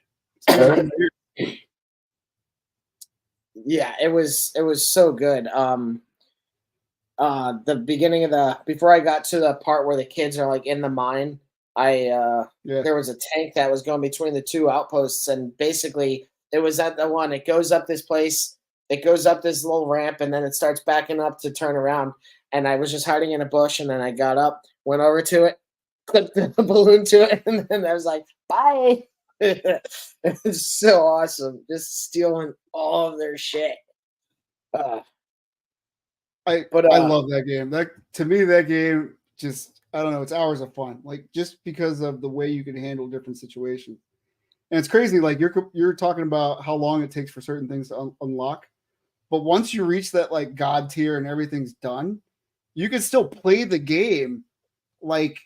Yeah, it was so good. The beginning of before I got to the part where the kids are like in the mine, there was a tank that was going between the 2 outposts, and basically it was at the one. It goes up this place, it goes up this little ramp, and then it starts backing up to turn around. And I was just hiding in a bush, and then I got up, went over to it, clipped the balloon to it, and then I was like, bye. It's so awesome, just stealing all of their shit. But I love that game. That to me, that game just I don't know. It's hours of fun, like just because of the way you can handle different situations. And it's crazy. Like you're talking about how long it takes for certain things to unlock, but once you reach that like god tier and everything's done, you can still play the game like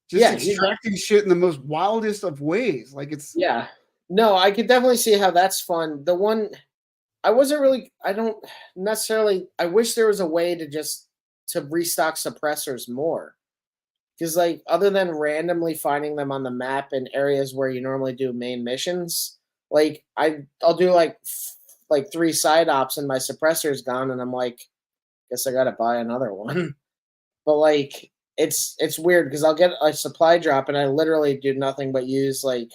just yeah, extracting shit in the most wildest of ways. Like it's yeah. No, I could definitely see how that's fun. The one I wasn't really. I don't necessarily. I wish there was a way to restock suppressors more. Because like other than randomly finding them on the map in areas where you normally do main missions, like I'll do like 3 side ops and my suppressor's gone, and I'm like, guess I gotta buy another one. But like it's weird because I'll get a supply drop and I literally do nothing but use like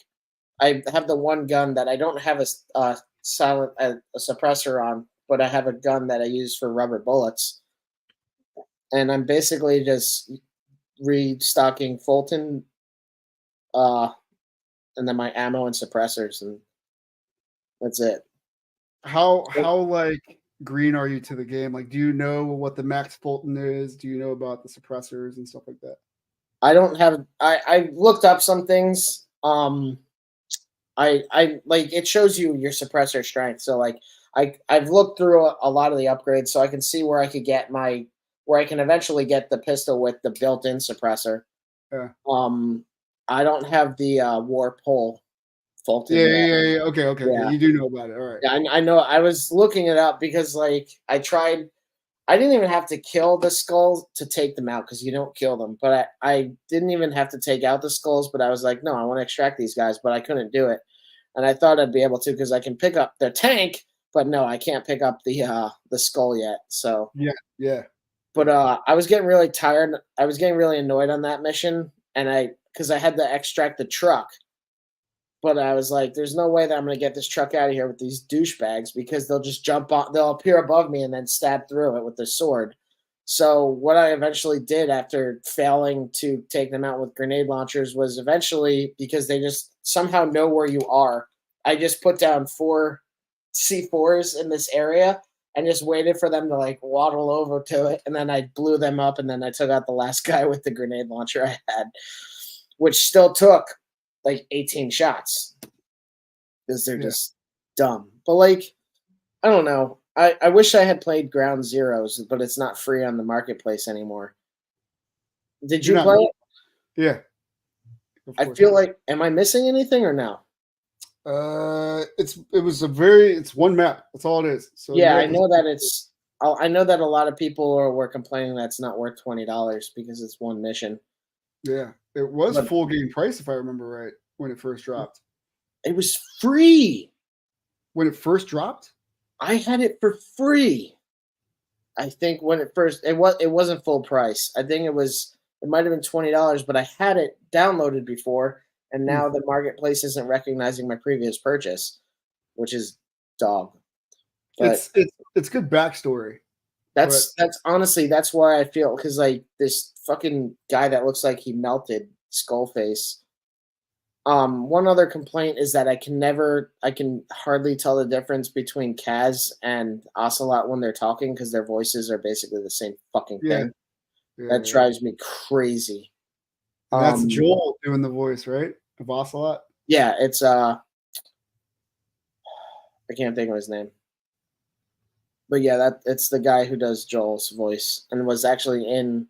I have the one gun that I don't have a suppressor on, but I have a gun that I use for rubber bullets, and I'm basically just restocking Fulton, uh, and then my ammo and suppressors, and that's it. how like green are you to the game? Like, do you know what the max Fulton is? Do you know about the suppressors and stuff like that? I don't have. I looked up some things. I like it shows you your suppressor strength. So like I've looked through a lot of the upgrades, so I can see where I could get where I can eventually get the pistol with the built-in suppressor. Yeah. I don't have the war pole Fulton Yeah, yet. yeah, yeah. Okay. Yeah. You do know about it. All right. Yeah, I know. I was looking it up because, like, I tried. I didn't even have to kill the skulls to take them out because you don't kill them. But I didn't even have to take out the skulls. But I was like, no, I want to extract these guys, but I couldn't do it. And I thought I'd be able to because I can pick up the tank, but no, I can't pick up the skull yet. So Yeah. but I was getting really tired. I was getting really annoyed on that mission, and because I had to extract the truck. But I was like, "There's no way that I'm going to get this truck out of here with these douchebags because they'll just jump on, they'll appear above me and then stab through it with their sword." So what I eventually did after failing to take them out with grenade launchers was eventually because they just somehow know where you are. I just put down 4 C4s in this area and just waited for them to like waddle over to it, and then I blew them up, and then I took out the last guy with the grenade launcher I had, which still took like 18 shots because they're Yeah. just dumb. But like, I don't know. I wish I had played Ground Zeroes, but it's not free on the marketplace anymore. Did You're you not. play it? Yeah. Of I course. feel like, am I missing anything or no? It's one map. That's all it is. So Yeah, you I have to. know that I know that a lot of people were complaining that's not worth $20 because it's one mission. Yeah, it was But full game price if I remember right when it first dropped. it was free. When it first dropped. I had it for free. I think when it wasn't full price. I think it might have been $20, but I had it downloaded before, and Hmm. now the marketplace isn't recognizing my previous purchase, which is dog. But It's good backstory, but that's honestly that's why I feel because like this fucking guy that looks like he melted Skullface. One other complaint is that I can hardly tell the difference between Kaz and Ocelot when they're talking because their voices are basically the same fucking yeah, thing. yeah. That drives me crazy. And that's Um, Joel doing the voice, right? Of Ocelot. yeah, it's I can't think of his name, but yeah, it's the guy who does Joel's voice and was actually in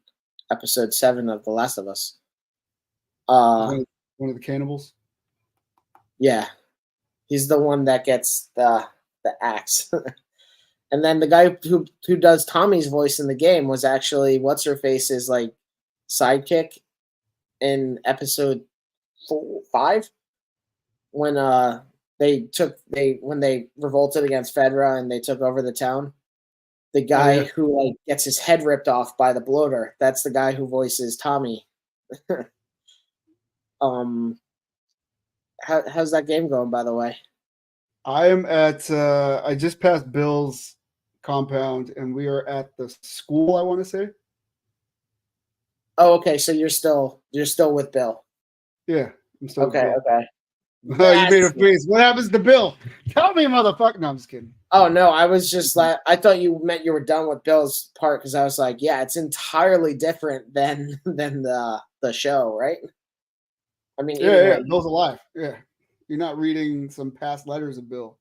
episode 7 of The Last of Us. One of the cannibals. Yeah, he's the one that gets the axe. And then the guy who does Tommy's voice in the game was actually what's her face's like sidekick in episode 5 when when they revolted against Fedra and they took over the town. The guy yeah. who like gets his head ripped off by the bloater, that's the guy who voices Tommy. How's that game going, by the way? I am at. I just passed Bill's compound, and we are at the school. I want to say. Oh, okay. So you're still with Bill. Yeah, I'm still. Okay, okay. Oh, you made a That's face. What happens to Bill? Tell me, motherfucker. No, I'm just kidding. Oh no, I was just like I thought you meant you were done with Bill's part because I was like, yeah, it's entirely different than the show, right? I mean, even Yeah, though yeah. Bill's alive. Yeah. You're not reading some past letters of Bill.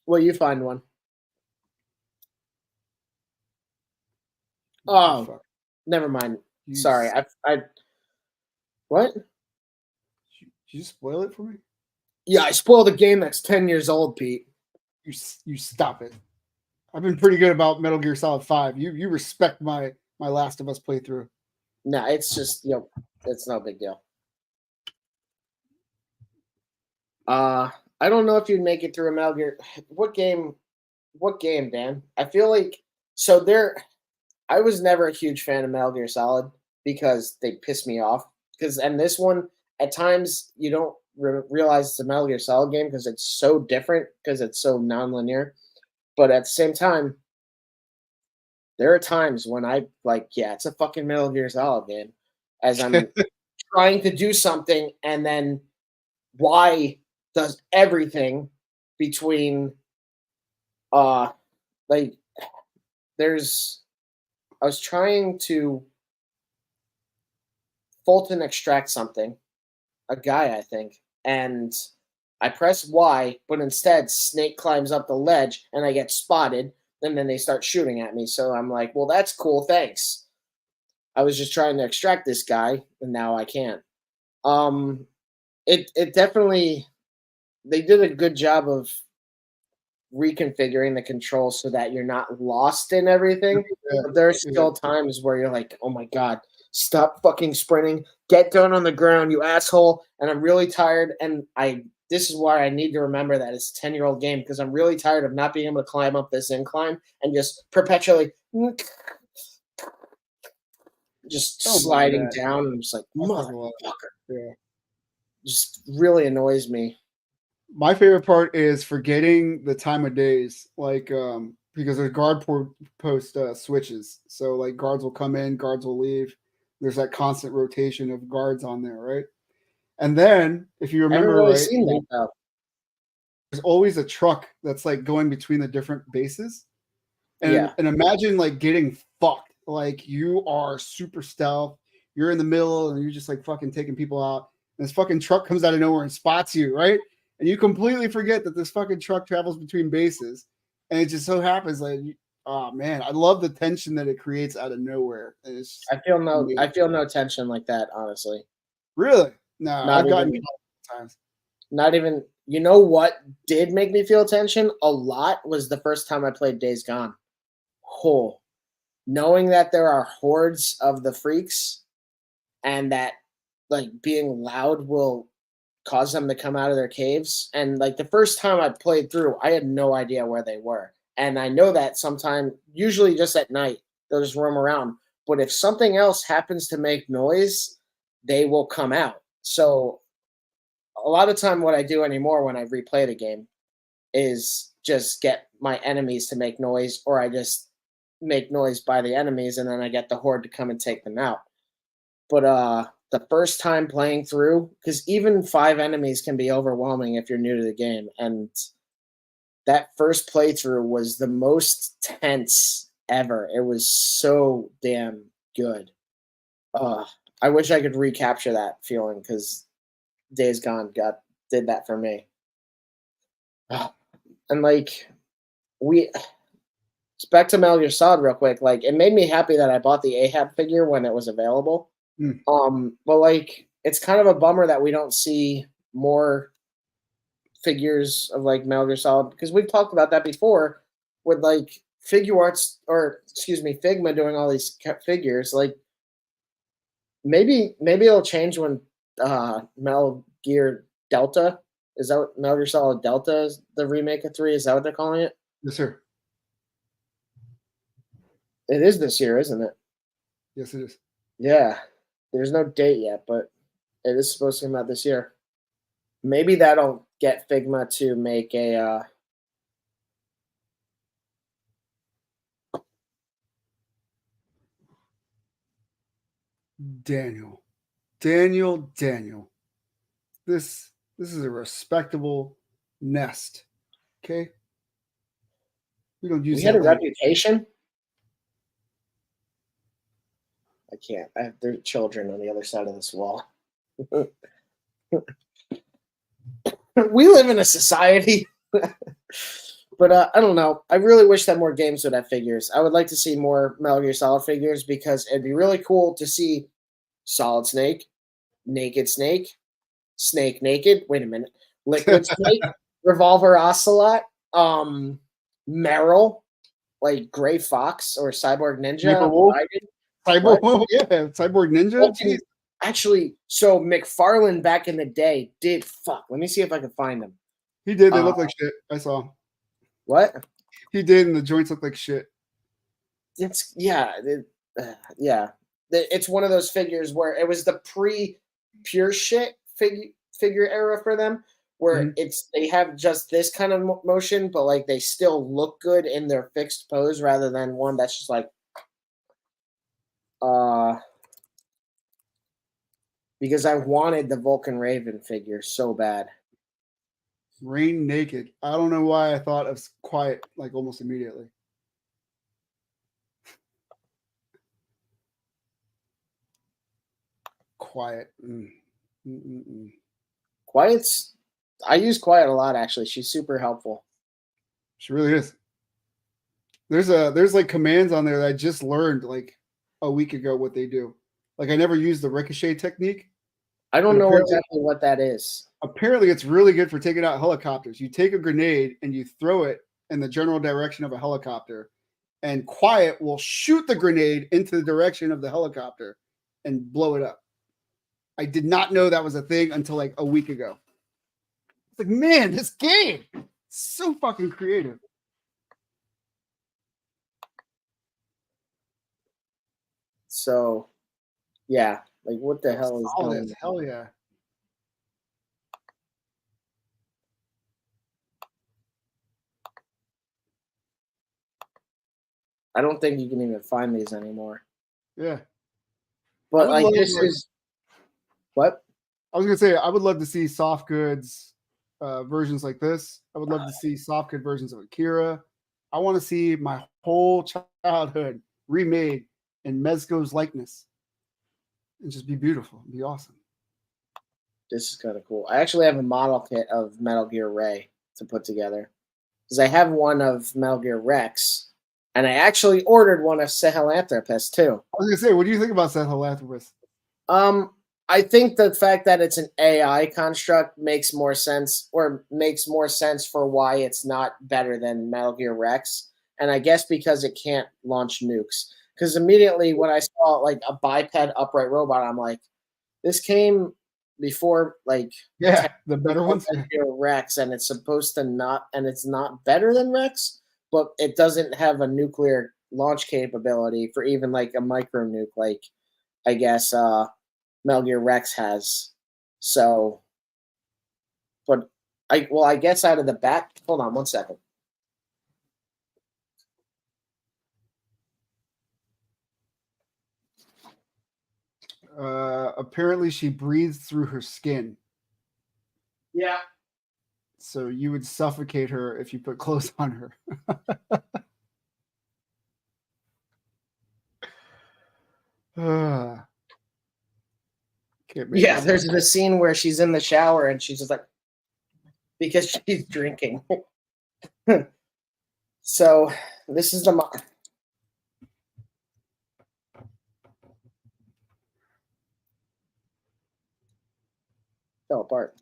well, you find one. Oh, Fuck. never mind. You, Sorry, I what? you spoil it for me? Yeah, I spoiled a game that's 10 years old, Pete. You stop it. I've been pretty good about Metal Gear Solid 5. You respect my Last of Us playthrough. No, it's just it's no big deal. I don't know if you'd make it through a Metal Gear. What game? What game, Dan? I feel like so there. I was never a huge fan of Metal Gear Solid because they piss me off. And this one, at times, you don't realize it's a Metal Gear Solid game because it's so different because it's so non-linear. But at the same time, there are times when I like, yeah, it's a fucking Metal Gear Solid game. As I'm trying to do something, and then Y does everything between like there's I was trying to Fulton extract something, a guy, I think, and I press Y, but instead Snake climbs up the ledge and I get spotted, and then they start shooting at me. So I'm like, well, that's cool, thanks. I was just trying to extract this guy, and now I can't. Um, it definitely they did a good job of reconfiguring the controls so that you're not lost in everything. Yeah, But there's yeah. still times where you're like, oh my God, stop fucking sprinting, get down on the ground, you asshole. And I'm really tired. And this is why I need to remember that it's a 10-year-old game because I'm really tired of not being able to climb up this incline and just perpetually just sliding down. And I'm just like, motherfucker. Yeah. Just really annoys me. My favorite part is forgetting the time of days, like because there's post switches. So like guards will come in, guards will leave. There's that constant rotation of guards on there, right? And then if you I haven't remember really right, seen that though. there's always a truck that's like going between the different bases. Yeah. And imagine like getting fucked. Like you are super stealth, you're in the middle and you're just like fucking taking people out. And this fucking truck comes out of nowhere and spots you, right? And you completely forget that this fucking truck travels between bases. And it just so happens like oh man, I love the tension that it creates out of nowhere. And it's I feel no tension like that, honestly. really no, Not I've gotten even times. Not even you know what did make me feel tension a lot was the first time I played Days Gone. Oh, knowing that there are hordes of the freaks and that like being loud will cause them to come out of their caves. And like the first time I played through, I had no idea where they were. And I know that sometime, usually just at night, they'll just roam around. But if something else happens to make noise, they will come out. So a lot of time what I do anymore when I replay the game is just get my enemies to make noise, or I just make noise by the enemies, and then I get the horde to come and take them out. But the first time playing through, because even 5 enemies can be overwhelming if you're new to the game, and that first playthrough was the most tense ever. It was so damn good. I wish I could recapture that feeling because Days Gone did that for me. And like we back to Metal Gear Solid real quick. Like it made me happy that I bought the Ahab figure when it was available. But like it's kind of a bummer that we don't see more figures of like Metal Gear Solid because we've talked about that before with like figure arts or excuse me Figma doing all these figures. Like maybe it'll change when Metal Gear Delta is that what Metal Gear Solid Delta is the remake of 3? Is that what they're calling it? Yes, sir. It is this year, isn't it? Yes, it is. Yeah. There's no date yet, but it is supposed to come out this year. Maybe that'll get Figma to make a Daniel. This This is a respectable nest. Okay. We don't use We that had a language. reputation. I can't. There are children on the other side of this wall. We live in a society. But I don't know. I really wish that more games would have figures. I would like to see more Metal Gear Solid figures because it'd be really cool to see Solid Snake, Naked Snake, Snake Naked. Wait a minute. Liquid Snake, Revolver Ocelot, Meryl, like Gray Fox or Cyborg Ninja. Cyborg, yeah, Cyborg Ninja. Well, actually, so McFarlane back in the day did fuck. Let me see if I can find them. He did. They look like shit. I saw him. What? He did, and the joints look like shit. It's yeah. It's one of those figures where it was the pre-pure shit figure era for them, where they have just this kind of motion, but like they still look good in their fixed pose rather than one that's just like because I wanted the Vulcan Raven figure so bad. Rain Naked. I don't know why I thought of Quiet like almost immediately. Quiet. Quiet's. I use Quiet a lot actually. She's super helpful. She really is. There's like commands on there that I just learned like a week ago what they do. Like I never used the ricochet technique. I don't know exactly what that is. Apparently, it's really good for taking out helicopters. You take a grenade and you throw it in the general direction of a helicopter, and Quiet will shoot the grenade into the direction of the helicopter and blow it up. I did not know that was a thing until like a week ago. It's like, man, this game is so fucking creative. So, yeah, like what the hell is going on? Hell yeah. I don't think you can even find these anymore. Yeah. But like this is what? I was gonna say I would love to see soft goods versions like this. I would love to see soft good versions of Akira. I want to see my whole childhood remade in Mezco's likeness. And just be beautiful. Be awesome. This is kind of cool. I actually have a model kit of Metal Gear Ray to put together. Because I have one of Metal Gear Rex. And I actually ordered one of Sahelanthropus too. I was gonna say, what do you think about Sahelanthropus? I think the fact that it's an AI construct makes more sense, or makes more sense for why it's not better than Metal Gear Rex. And I guess because it can't launch nukes. Because immediately when I saw like a biped upright robot, I'm like, this came before like the better ones. Rex, and it's supposed to not, and it's not better than Rex. But it doesn't have a nuclear launch capability for even like a micro nuke, like I guess Metal Gear Rex has. So, but I guess out of the back. Hold on 1 second. Apparently, she breathes through her skin. Yeah. So you would suffocate her if you put clothes on her. Yeah, there's the scene where she's in the shower and she's just like, because she's drinking. So this is the fell apart.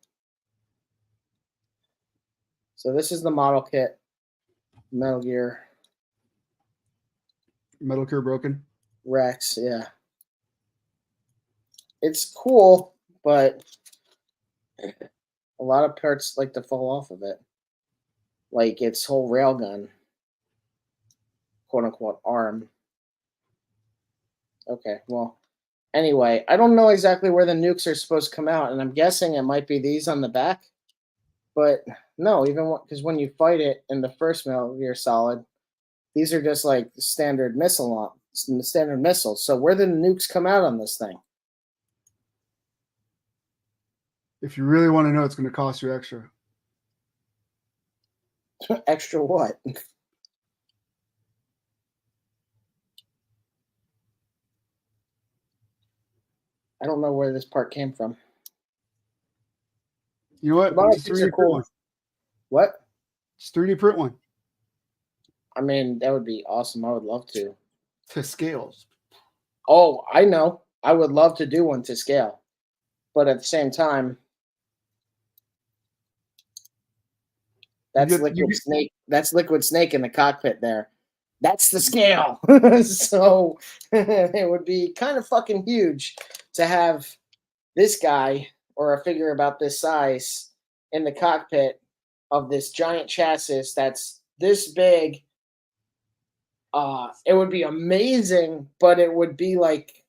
So this is the model kit. Metal Gear Broken. Rex, yeah. It's cool, but a lot of parts like to fall off of it. Like its whole railgun, quote unquote, arm. Okay, well, anyway, I don't know exactly where the nukes are supposed to come out, and I'm guessing it might be these on the back. But no, even because when you fight it in the first Metal Gear Solid, these are just like standard missiles. So where did the nukes come out on this thing? If you really want to know, it's going to cost you extra. Extra what? I don't know where this part came from. You know what? The model Just kits 3D are print cool. one. What? Just 3D print one I mean, that would be awesome. I would love to. to scales. Oh, I know. I would love to do one to scale. But at the same time, that's You Liquid get Snake. That's Liquid Snake in the cockpit there. That's the scale. So it would be kind of fucking huge to have this guy or a figure about this size in the cockpit of this giant chassis that's this big. It would be amazing, but it would be like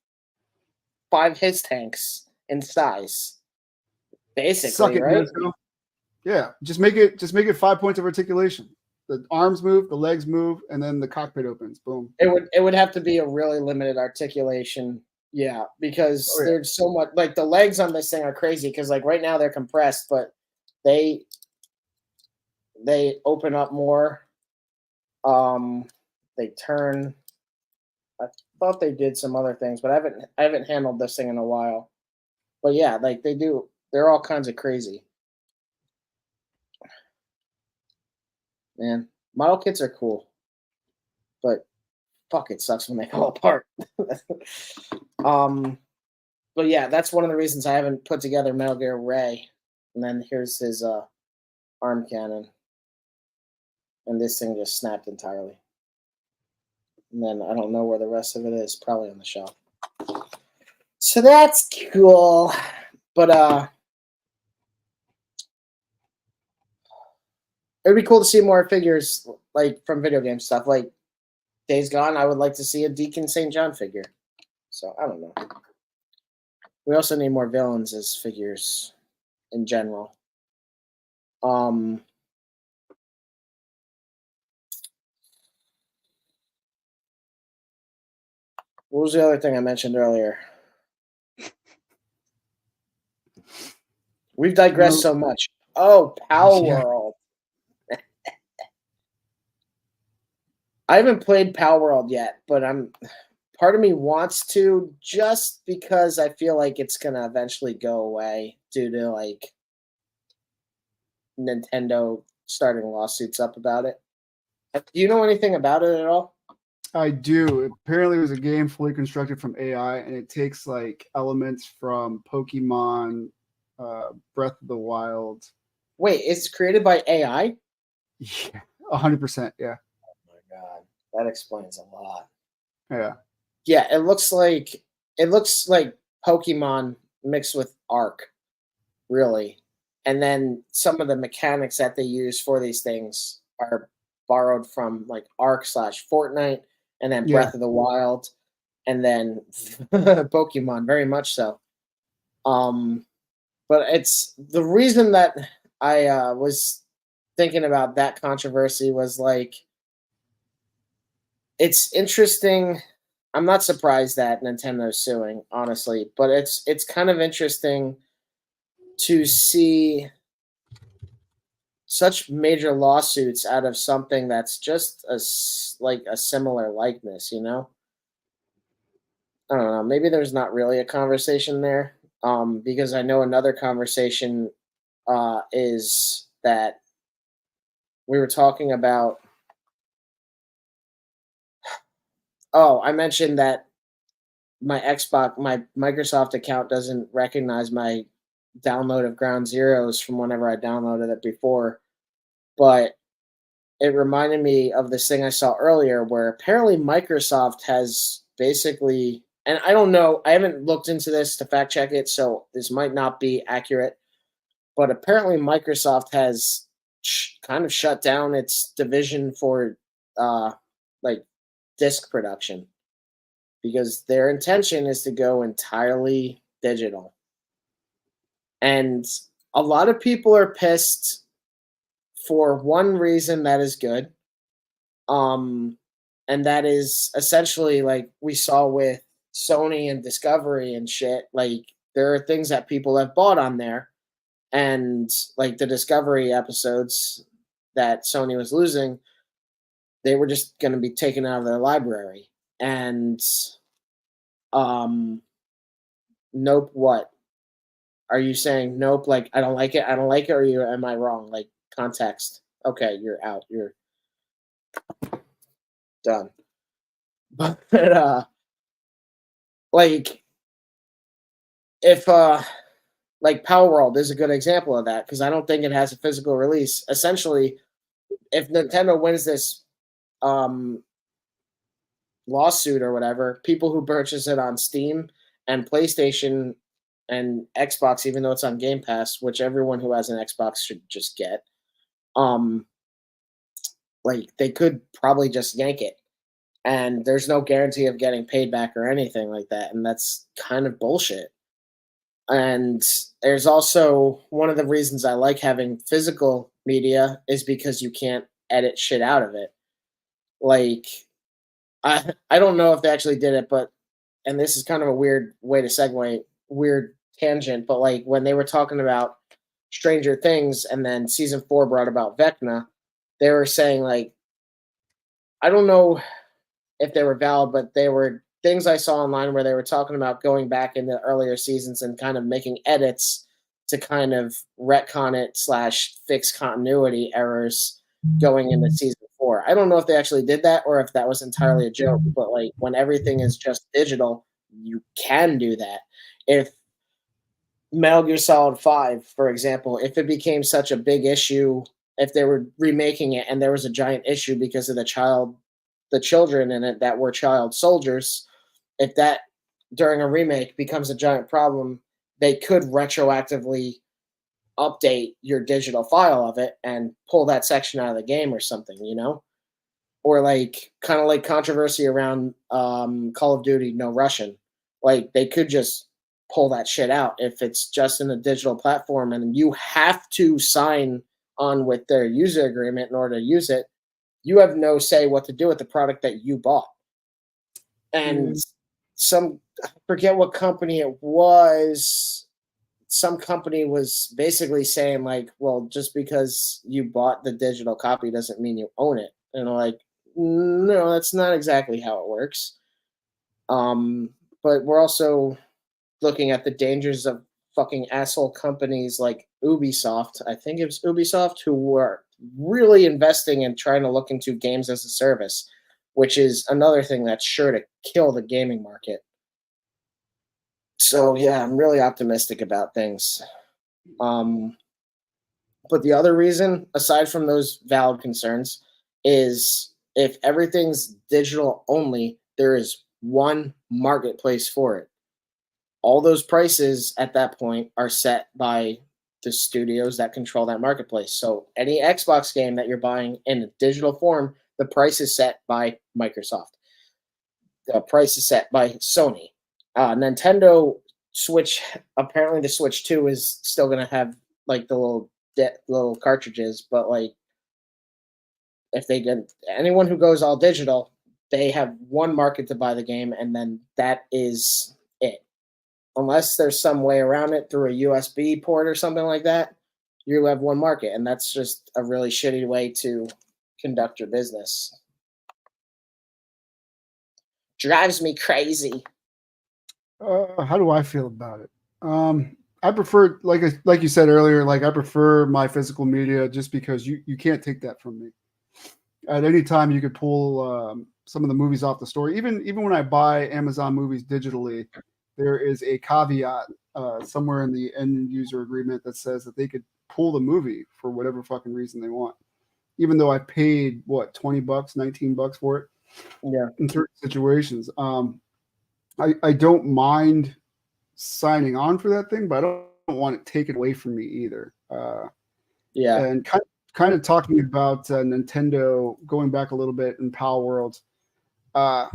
5 his tanks in size, suck basically, it, right? Nesco. Yeah, just make it 5 points of articulation. The arms move, the legs move, and then the cockpit opens. Boom. It would have to be a really limited articulation, yeah, because Oh, yeah. there's so much. Like the legs on this thing are crazy because like right now they're compressed, but they open up more. They turn. I thought they did some other things, but I haven't handled this thing in a while. But yeah, like they do. They're all kinds of crazy. Man, model kits are cool, but fuck, it sucks when they fall apart. um, but yeah, that's one of the reasons I haven't put together Metal Gear Ray. And then here's his arm cannon, and this thing just snapped entirely. And then I don't know where the rest of it is. Probably on the shelf. So that's cool, but it'd be cool to see more figures like from video game stuff, like Days Gone. I would like to see a Deacon St. John figure. So I don't know. We also need more villains as figures in general. What was the other thing I mentioned earlier? We've digressed so much. Oh, Power Yeah. World. I haven't played Power World yet, but part of me wants to just because I feel like it's gonna eventually go away due to like Nintendo starting lawsuits up about it. Do you know anything about it at all? I do. Apparently, it was a game fully constructed from AI, and it takes like elements from Pokemon, Breath of the Wild. Wait, it's created by AI? Yeah, 100%. Yeah, Oh my god, that explains a lot. yeah. Yeah, it looks like Pokemon mixed with Ark, really. And then some of the mechanics that they use for these things are borrowed from like Ark/Fortnite, and then Yeah. Breath of the Wild, and then Pokemon, very much so. But it's the reason that I was thinking about that controversy was like it's interesting. I'm not surprised that Nintendo's suing, honestly, but it's kind of interesting to see such major lawsuits out of something that's just like a similar likeness, you know? I don't know. Maybe there's not really a conversation there, because I know another conversation is that we were talking about. Oh, I mentioned that my Microsoft account doesn't recognize my download of Ground Zeroes from whenever I downloaded it before, but it reminded me of this thing I saw earlier where apparently Microsoft has basically, and I don't know, I haven't looked into this to fact check it, so this might not be accurate, but apparently Microsoft has kind of shut down its division for like disc production because their intention is to go entirely digital. And a lot of people are pissed for one reason that is good. Um, and that is essentially like we saw with Sony and Discovery and shit. Like there are things that people have bought on there and like the Discovery episodes that Sony was losing, they were just going to be taken out of their library. And um nope, what are you saying? Nope, like I don't like it, I don't like it, or you am I wrong? Like context. Okay, you're out, you're done. But like if like Power World is a good example of that, because I don't think it has a physical release. Essentially, if Nintendo wins this um lawsuit or whatever, people who purchase it on Steam and PlayStation and Xbox, even though it's on Game Pass, which everyone who has an Xbox should just get, um, like they could probably just yank it. And there's no guarantee of getting paid back or anything like that. And that's kind of bullshit. And there's also one of the reasons I like having physical media is because you can't edit shit out of it. Like I don't know if they actually did it, but and this is kind of a weird way to segue, weird tangent, but like when they were talking about Stranger Things and then season 4 brought about Vecna, they were saying like I don't know if they were valid, but they were things I saw online where they were talking about going back into earlier seasons and kind of making edits to kind of retcon it slash fix continuity errors going into season 4. I don't know if they actually did that or if that was entirely a joke, but like when everything is just digital, you can do that. If Metal Gear Solid 5, for example, if it became such a big issue, if they were remaking it and there was a giant issue because of the children in it that were child soldiers, if that during a remake becomes a giant problem, they could retroactively update your digital file of it and pull that section out of the game or something, you know? Or like kind of like controversy around Call of Duty No Russian. Like they could just pull that shit out if it's just in a digital platform and you have to sign on with their user agreement in order to use it. You have no say what to do with the product that you bought. And some I forget what company it was. Some company was basically saying like, well, just because you bought the digital copy doesn't mean you own it. And I'm like, no, that's not exactly how it works. But we're also looking at the dangers of fucking asshole companies like Ubisoft. I think it was Ubisoft who were really investing in trying to look into games as a service, which is another thing that's sure to kill the gaming market. So yeah, I'm really optimistic about things. Um, but the other reason, aside from those valid concerns, is if everything's digital only, there is one marketplace for it. All those prices at that point are set by the studios that control that marketplace. So any Xbox game that you're buying in a digital form, the price is set by Microsoft. The price is set by Sony. Nintendo Switch, apparently the Switch 2 is still going to have like the little cartridges, but like if they get anyone who goes all digital, they have one market to buy the game, and then that is it. Unless there's some way around it through a USB port or something like that, you have one market, and that's just a really shitty way to conduct your business. Drives me crazy. How do I feel about it? I prefer, like you said earlier, like I prefer my physical media just because you can't take that from me. At any time, you could pull some of the movies off the store. Even when I buy Amazon movies digitally, there is a caveat somewhere in the end user agreement that says that they could pull the movie for whatever fucking reason they want, even though I paid what $20, $19 for it. Yeah. In certain situations, I don't mind signing on for that thing, but I don't want it taken away from me either. Yeah. And kind of talking about Nintendo going back a little bit in Pal World. I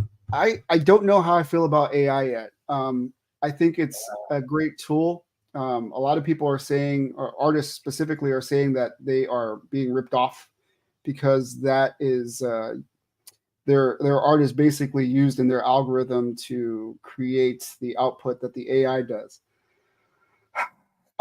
don't know how I feel about AI yet. I think it's a great tool. A lot of people are saying, or artists specifically are saying that they are being ripped off because that is their art is basically used in their algorithm to create the output that the AI does.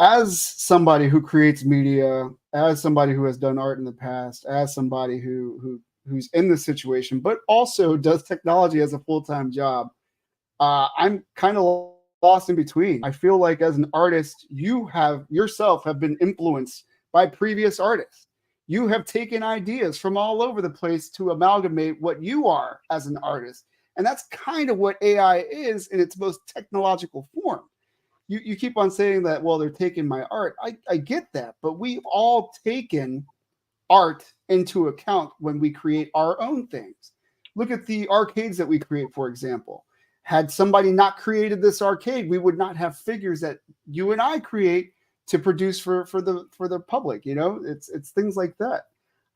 as somebody who creates media, as somebody who has done art in the past, as somebody who's in this situation, but also does technology as a full-time job, I'm kind of lost in between. I feel like as an artist, you have yourself have been influenced by previous artists. You have taken ideas from all over the place to amalgamate what you are as an artist. And that's kind of what AI is in its most technological form. You keep on saying that, well, they're taking my art. I get that, but we've all taken art into account when we create our own things. Look at the arcades that we create, for example. Had somebody not created this arcade, we would not have figures that you and I create to produce for the public. You know, it's things like that.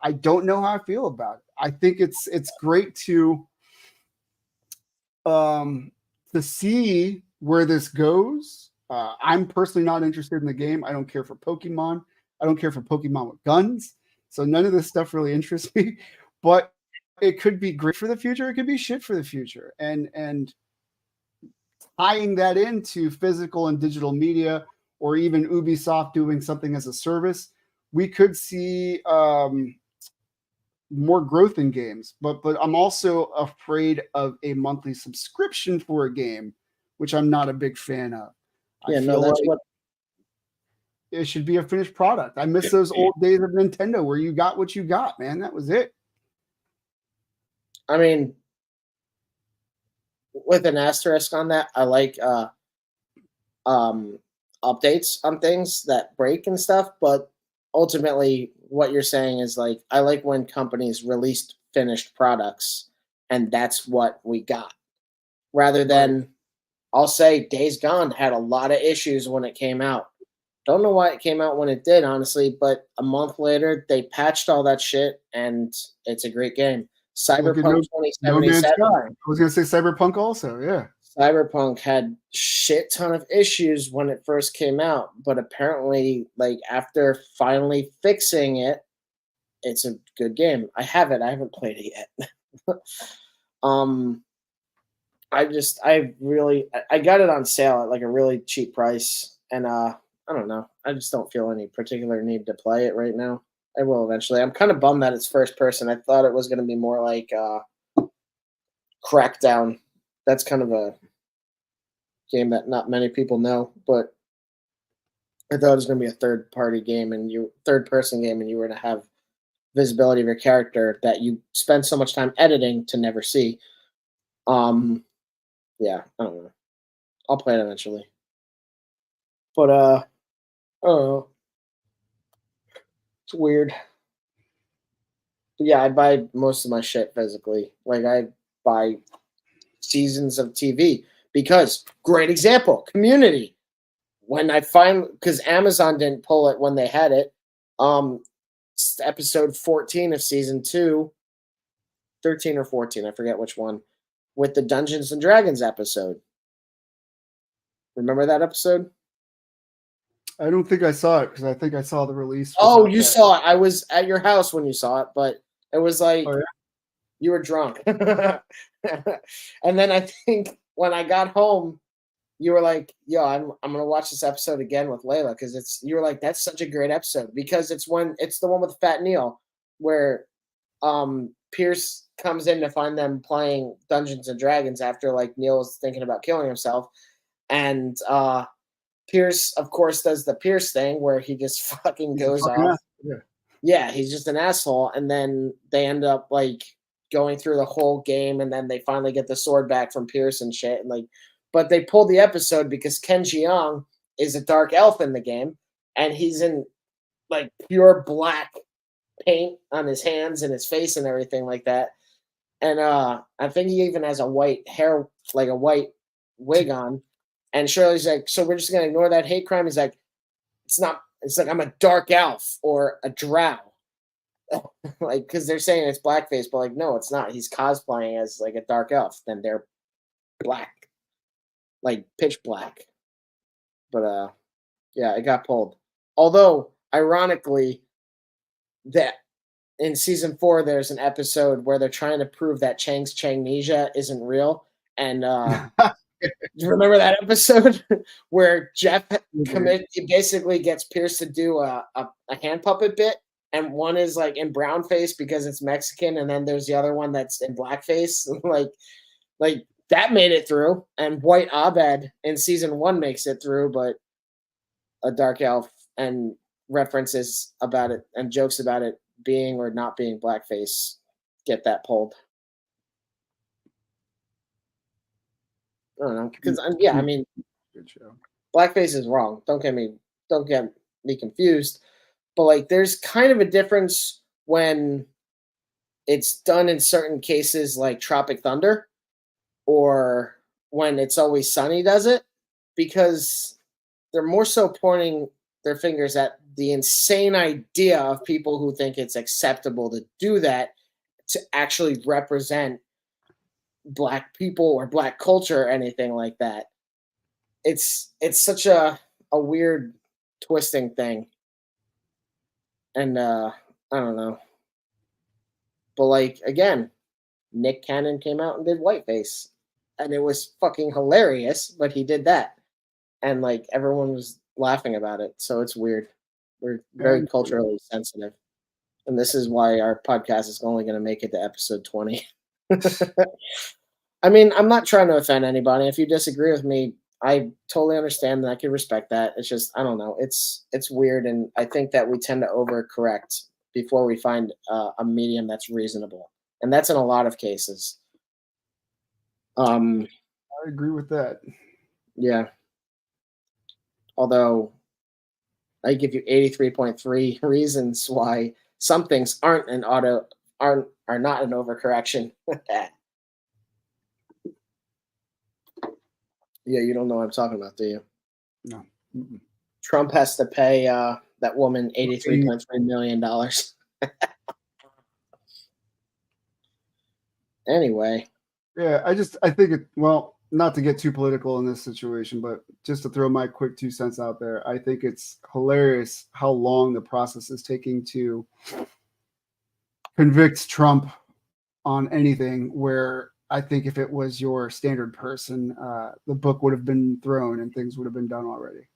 I don't know how I feel about it. I think it's great to see where this goes. I'm personally not interested in the game. I don't care for Pokemon. I don't care for Pokemon with guns. So none of this stuff really interests me. But it could be great for the future. It could be shit for the future. And tying that into physical and digital media, or even Ubisoft doing something as a service, we could see more growth in games. But I'm also afraid of a monthly subscription for a game, which I'm not a big fan of. Yeah, no, that's what it should be, a finished product. I miss those old days of Nintendo where you got what you got, man. That was it. I mean, with an asterisk on that, I like updates on things that break and stuff, but ultimately what you're saying is like I like when companies released finished products and that's what we got. Rather than I'll say Days Gone had a lot of issues when it came out. Don't know why it came out when it did, honestly, but a month later they patched all that shit and it's a great game. Cyberpunk 2077. I was going to say Cyberpunk also, yeah. Cyberpunk had shit ton of issues when it first came out, but apparently, like after finally fixing it, it's a good game. I have it. I haven't played it yet. I got it on sale at like a really cheap price, and I don't know. I just don't feel any particular need to play it right now. I will eventually. I'm kind of bummed that it's first person. I thought it was going to be more like Crackdown. That's kind of a game that not many people know, but I thought it was going to be a third person game, and you were to have visibility of your character that you spend so much time editing to never see. Yeah, I don't know. I'll play it eventually, but I don't know. It's weird. But yeah, I buy most of my shit physically. Like I buy seasons of TV because great example, Community. When I find because Amazon didn't pull it when they had it, episode 14 of season 2, 13 or 14, I forget which one, with the Dungeons and Dragons episode. Remember that episode? I don't think I saw it because I think I saw the release. Oh, you saw it. I was at your house when you saw it, but it was like you were drunk. And then I think when I got home, you were like, "Yo, I'm gonna watch this episode again with Layla because you were like, that's such a great episode because it's the one with Fat Neil where Pierce comes in to find them playing Dungeons and Dragons after like Neil was thinking about killing himself, and Pierce, of course, does the Pierce thing where he just fucking goes off. Yeah, he's just an asshole, and then they end up like going through the whole game, and then they finally get the sword back from Pierce and shit, and like. But they pulled the episode because Ken Jeong is a dark elf in the game, and he's in like pure black paint on his hands and his face and everything like that. And I think he even has a white hair, like a white wig on. And Shirley's like, so we're just gonna ignore that hate crime. He's like, it's not. It's like I'm a dark elf or a drow, like because they're saying it's blackface, but like no, it's not. He's cosplaying as like a dark elf. Then they're black. Like pitch black. But yeah, it got pulled. Although, ironically, that in season 4 there's an episode where they're trying to prove that Chang's Changnesia isn't real. And Do you remember that episode where Jeff he basically gets Pierce to do a hand puppet bit, and one is like in brown face because it's Mexican, and then there's the other one that's in blackface. like that made it through, and White Abed in season 1 makes it through, but a dark elf and references about it and jokes about it being or not being blackface get that pulled. I don't know, because I mean, Good show. blackface is wrong. Don't get me confused, but like, there's kind of a difference when it's done in certain cases, like Tropic Thunder, or when It's Always Sunny does it, because they're more so pointing their fingers at the insane idea of people who think it's acceptable to do that to actually represent Black people or Black culture or anything like that. It's such a weird twisting thing. And I don't know. But like, again, Nick Cannon came out and did whiteface. And it was fucking hilarious, but he did that. And like, everyone was laughing about it. So it's weird. We're very culturally sensitive. And this is why our podcast is only going to make it to episode 20. I mean, I'm not trying to offend anybody. If you disagree with me, I totally understand and I can respect that. It's just, I don't know. It's weird. And I think that we tend to overcorrect before we find a medium that's reasonable. And that's in a lot of cases. I agree with that. Yeah. Although I give you 83.3 reasons why some things are not an overcorrection. Yeah, you don't know what I'm talking about, do you? No. Trump has to pay that woman $83.3 million. Anyway. Yeah, I think it, well, not to get too political in this situation, but just to throw my quick 2 cents out there, I think it's hilarious how long the process is taking to convict Trump on anything, where I think if it was your standard person, the book would have been thrown and things would have been done already.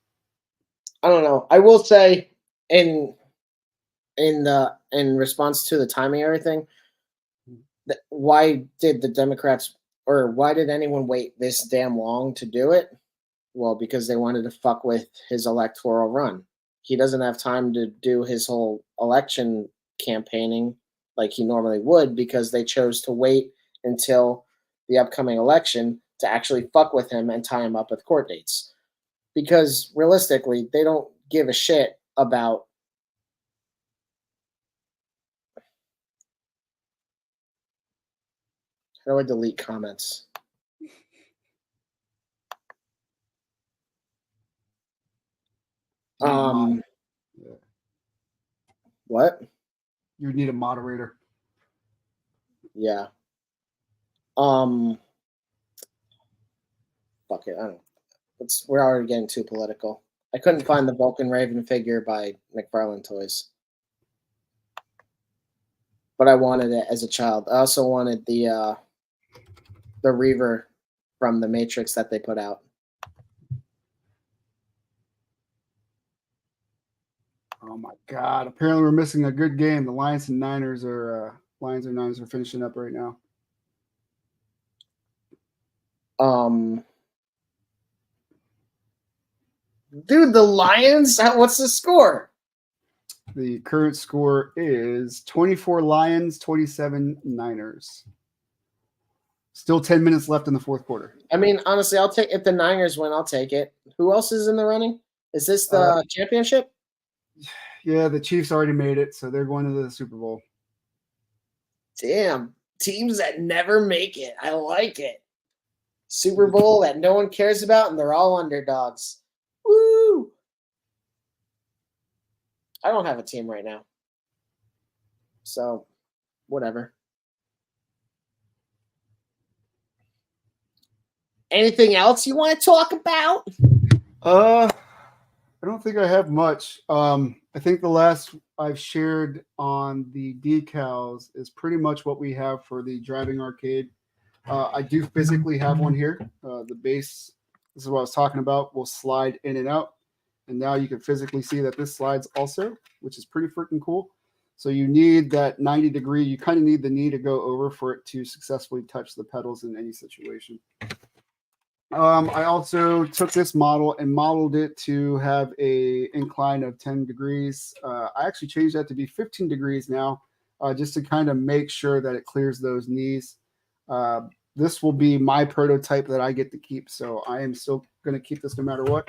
I don't know. I will say in response to the timing and everything, why did the Democrats, or why did anyone wait this damn long to do it? Well, because they wanted to fuck with his electoral run. He doesn't have time to do his whole election campaigning like he normally would, because they chose to wait until the upcoming election to actually fuck with him and tie him up with court dates. Because realistically, they don't give a shit about how do I delete comments? Yeah. What? You need a moderator. Yeah. Fuck it. I don't. We're already getting too political. I couldn't find the Vulcan Raven figure by McFarlane Toys, but I wanted it as a child. I also wanted the Reaver from the Matrix that they put out. Oh my God! Apparently, we're missing a good game. The Lions and Niners are finishing up right now. Dude, the Lions. What's the score? The current score is 24 Lions, 27 Niners. Still 10 minutes left in the fourth quarter. I mean, honestly, I'll take if the Niners win. I'll take it. Who else is in the running? Is this the championship? Yeah, the Chiefs already made it, so they're going to the Super Bowl. Damn, teams that never make it. I like it. Super Bowl that no one cares about, and they're all underdogs. Woo! I don't have a team right now. So, whatever. Anything else you want to talk about? I don't think I have much. I think the last I've shared on the decals is pretty much what we have for the driving arcade. I do physically have one here. The base, this is what I was talking about, will slide in and out. And now you can physically see that this slides also, which is pretty freaking cool. So you need that 90 degree, you kind of need the knee to go over for it to successfully touch the pedals in any situation. I also took this model and modeled it to have a incline of 10 degrees. I actually changed that to be 15 degrees now, just to kind of make sure that it clears those knees. This will be my prototype that I get to keep, so I am still going to keep this no matter what.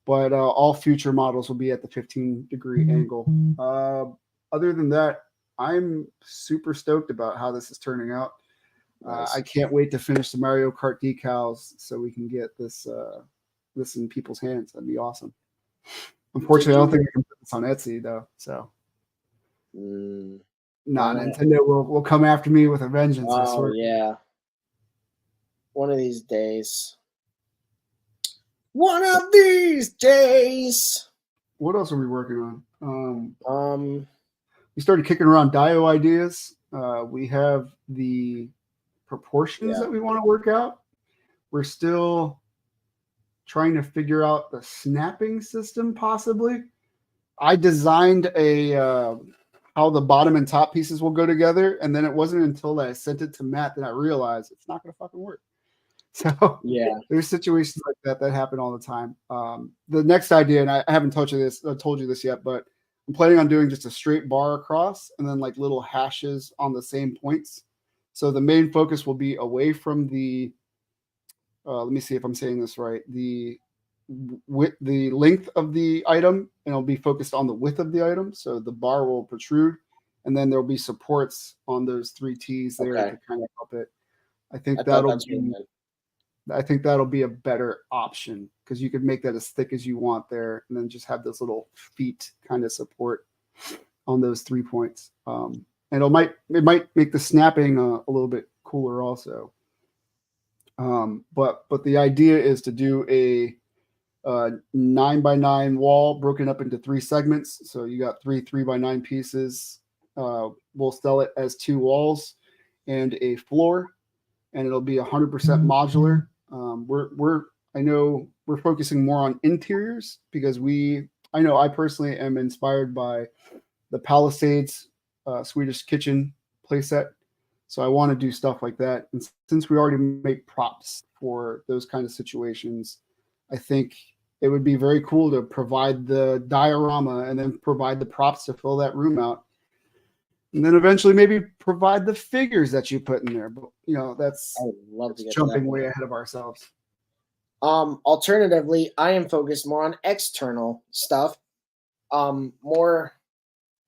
But all future models will be at the 15-degree angle. Other than that, I'm super stoked about how this is turning out. Nice. I can't wait to finish the Mario Kart decals so we can get this in people's hands. That'd be awesome. Unfortunately, I don't think we can put this on Etsy though. So, Nintendo will come after me with a vengeance. Oh yeah, one of these days. One of these days. What else are we working on? We started kicking around Dio ideas. We have the proportions that we want to work out. We're still trying to figure out the snapping system, possibly. I designed how the bottom and top pieces will go together, and then it wasn't until I sent it to Matt that I realized it's not going to fucking work. So there's situations like that happen all the time. The next idea, and I haven't told you this yet, but I'm planning on doing just a straight bar across and then like little hashes on the same points. So the main focus will be away from the, let me see if I'm saying this right, the length of the item, and it'll be focused on the width of the item. So the bar will protrude, and then there'll be supports on those 3 T's there to kind of help it. I think that'll be a better option because you could make that as thick as you want there, and then just have those little feet kind of support on those 3 points. And it might make the snapping a little bit cooler also. But the idea is to do a 9x9 wall broken up into 3 segments. So you got 3 3x9 pieces. We'll sell it as 2 walls and a floor, and it'll be 100% modular. I know we're focusing more on interiors because I personally am inspired by the Palisades Swedish kitchen playset. So I want to do stuff like that. And since we already make props for those kind of situations, I think it would be very cool to provide the diorama and then provide the props to fill that room out. And then eventually maybe provide the figures that you put in there. But, that's jumping way ahead of ourselves. Alternatively, I am focused more on external stuff, more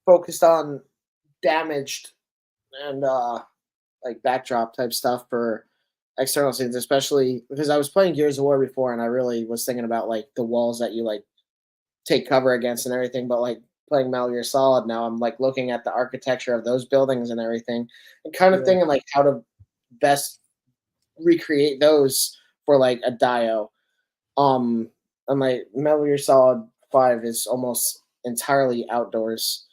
focused on damaged and like backdrop type stuff for external scenes, especially because I was playing Gears of War before and I really was thinking about like the walls that you like take cover against and everything. But like playing Metal Gear Solid now, I'm like looking at the architecture of those buildings and everything and kind of thinking like how to best recreate those for like a Dio. And like Metal Gear Solid 5 is almost entirely outdoors.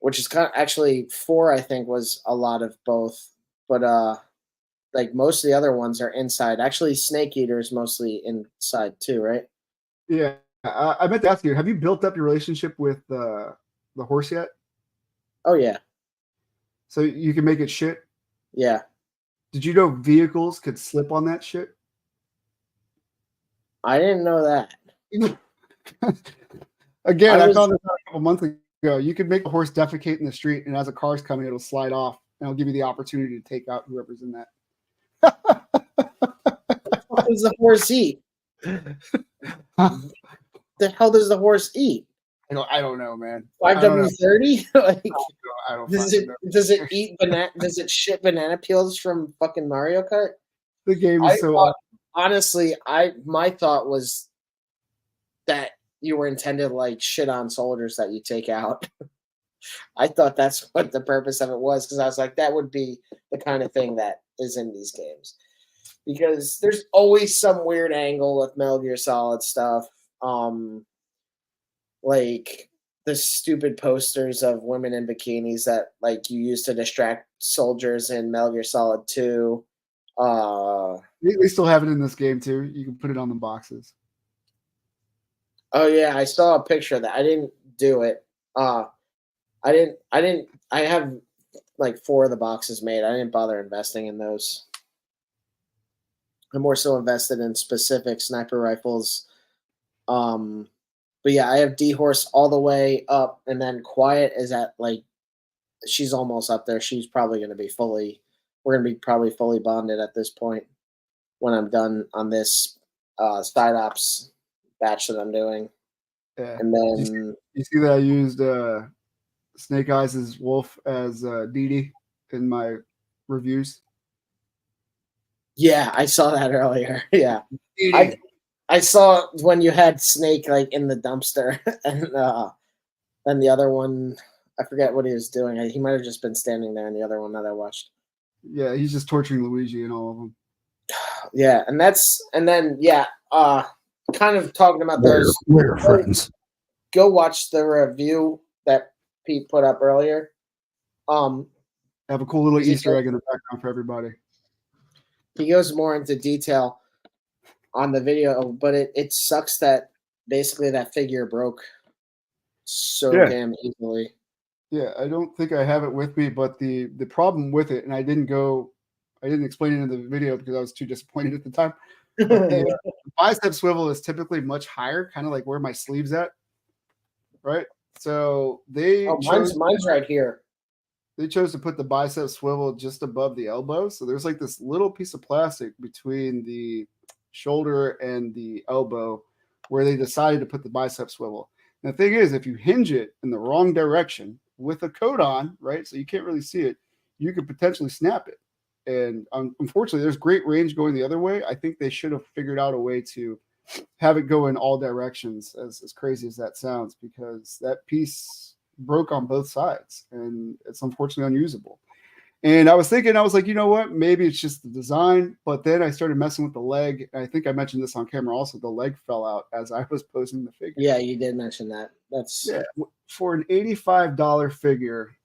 Which is kind of actually 4, I think, was a lot of both, but like most of the other ones are inside. Actually, Snake Eater is mostly inside too, right? Yeah, I meant to ask you: have you built up your relationship with the horse yet? Oh yeah. So you can make it shit. Yeah. Did you know vehicles could slip on that shit? I didn't know that. Again, I found this out a couple months ago. You could make a horse defecate in the street, and as a car's coming, it'll slide off, and it'll give you the opportunity to take out whoever's in that. What does the horse eat? The hell does the horse eat? I don't know, man. 5W30? Like, I don't does it eat banana? Does it shit banana peels from fucking Mario Kart? The game is so awesome. Honestly, my thought was that you were intended to like shit on soldiers that you take out. I thought that's what the purpose of it was, because I was like, that would be the kind of thing that is in these games. Because there's always some weird angle with Metal Gear Solid stuff. Like the stupid posters of women in bikinis that like you use to distract soldiers in Metal Gear Solid 2. They still have it in this game too. You can put it on the boxes. Oh yeah, I saw a picture of that. I didn't do it. I have like 4 of the boxes made. I didn't bother investing in those. I'm more so invested in specific sniper rifles. But yeah, I have D-Horse all the way up, and then Quiet is at like she's almost up there. She's probably going to be we're going to be probably fully bonded at this point when I'm done on this side ops batch that I'm doing. Yeah. And then you see that I used Snake Eyes' Wolf as Dee Dee in my reviews. Yeah, I saw that earlier. Yeah, I saw when you had Snake like in the dumpster, and then the other one, I forget what he was doing. He might have just been standing there in the other one that I watched. Yeah, he's just torturing Luigi in all of them. Yeah, and then kind of talking about those. We're friends. Go watch the review that Pete put up earlier. Have a cool little Easter egg in the background for everybody. He goes more into detail on the video, but it sucks that basically that figure broke so damn easily. Yeah, I don't think I have it with me, but the problem with it, and I didn't explain it in the video because I was too disappointed at the time. But the bicep swivel is typically much higher, kind of like where my sleeve's at, right? So mine's right here. They chose to put the bicep swivel just above the elbow. So there's like this little piece of plastic between the shoulder and the elbow where they decided to put the bicep swivel. And the thing is, if you hinge it in the wrong direction with a coat on, right, so you can't really see it, you could potentially snap it. And unfortunately, there's great range going the other way. I think they should have figured out a way to have it go in all directions, as crazy as that sounds, because that piece broke on both sides and it's unfortunately unusable. And I was like, you know what, maybe it's just the design. But then I started messing with the leg, and I think I mentioned this on camera also. The leg fell out as I was posing the figure. Yeah, you did mention that. That's for an $85 figure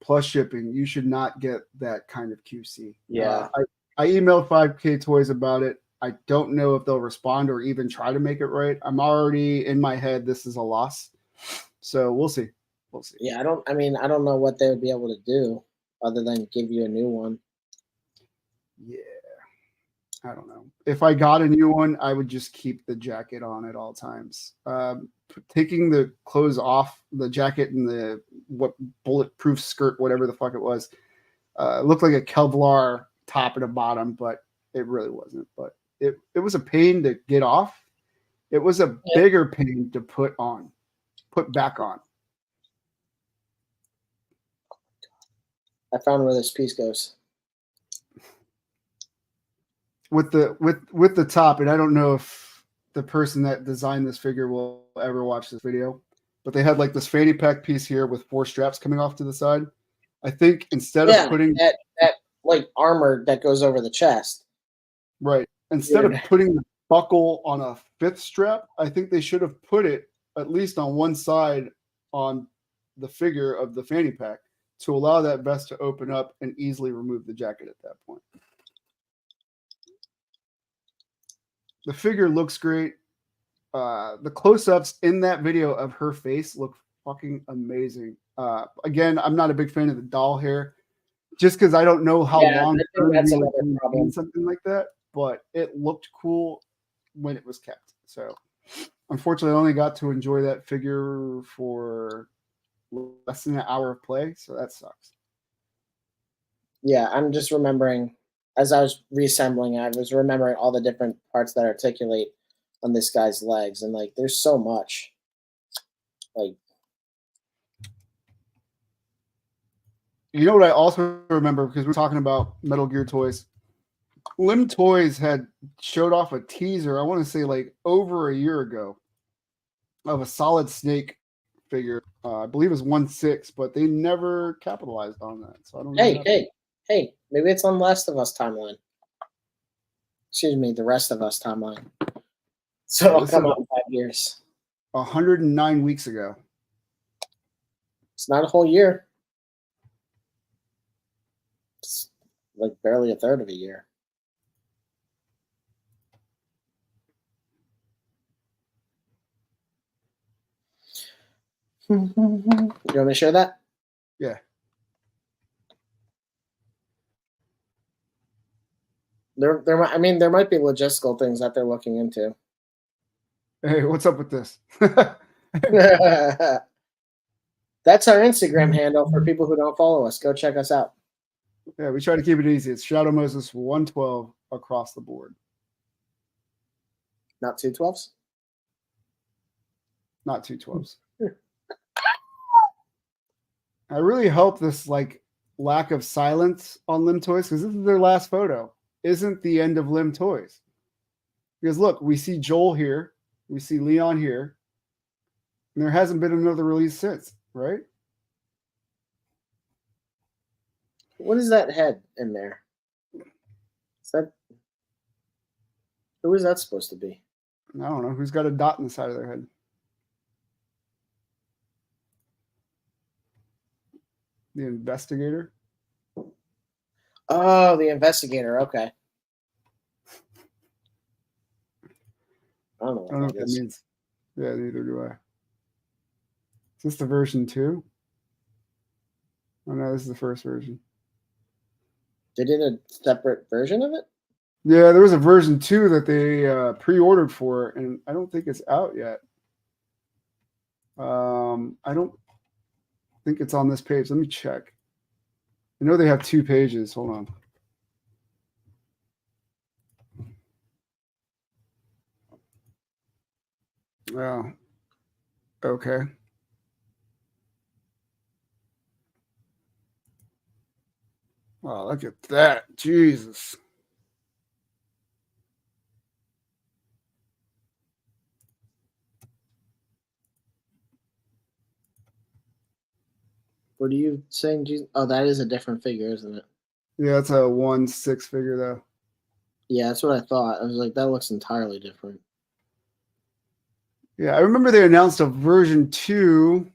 plus shipping, you should not get that kind of QC. Yeah. I emailed 5K Toys about it. I don't know if they'll respond or even try to make it right. I'm already in my head, this is a loss. So we'll see. Yeah, I don't know what they would be able to do other than give you a new one. Yeah. I don't know. If I got a new one, I would just keep the jacket on at all times. Taking the clothes off, the jacket and the bulletproof skirt, whatever the fuck it was, looked like a Kevlar top and a bottom, but it really wasn't. But it was a pain to get off. It was a bigger pain to put back on. I found where this piece goes. With the top, and I don't know if the person that designed this figure will ever watch this video, but they had like this fanny pack piece here with 4 straps coming off to the side. I think instead of putting that like armor that goes over the chest, right? Instead of putting the buckle on a 5th strap, I think they should have put it at least on one side on the figure of the fanny pack to allow that vest to open up and easily remove the jacket at that point. The figure looks great. The close-ups in that video of her face look fucking amazing. Again, I'm not a big fan of the doll hair, just because I don't know how long that's another problem. Something like that. But it looked cool when it was kept. So, unfortunately, I only got to enjoy that figure for less than an hour of play. So that sucks. Yeah, I'm just remembering. As I was reassembling, I was remembering all the different parts that articulate on this guy's legs, and like, there's so much. Like, you know what I also remember, because we're talking about Metal Gear toys. Lim Toys had showed off a teaser, I want to say like over a year ago, of a Solid Snake figure. I believe it was 1/6, but they never capitalized on that. So I don't know. Hey, maybe it's on Last of Us timeline. Excuse me, the Rest of Us timeline. So it'll come out in 5 years. 109 weeks ago. It's not a whole year. It's like barely a third of a year. You want me to share that? Yeah. There might be logistical things that they're looking into. Hey, what's up with this? That's our Instagram handle for people who don't follow us. Go check us out. Yeah, we try to keep it easy. It's Shadow Moses 112 across the board. Not 212s? Not 212s. I really hope this like lack of silence on Limb Toys, because this is their last photo, isn't the end of Limb Toys. Because look, we see Joel here, we see Leon here, and there hasn't been another release since, right? What is that head in there? Who is that supposed to be? I don't know. Who's got a dot in the side of their head? The investigator? Oh, the investigator. Okay. I don't know what that means. Yeah, neither do I. Is this the version 2? Oh no, this is the first version. They did a separate version of it? Yeah, there was a version 2 that they pre-ordered for, and I don't think it's out yet. I don't think it's on this page. Let me check. I know they have 2 pages. Hold on. Oh, okay. Wow, look at that. Jesus. What are you saying? Oh, that is a different figure, isn't it? Yeah, it's a 1/6 figure, though. Yeah, that's what I thought. I was like, that looks entirely different. Yeah, I remember they announced a version 2,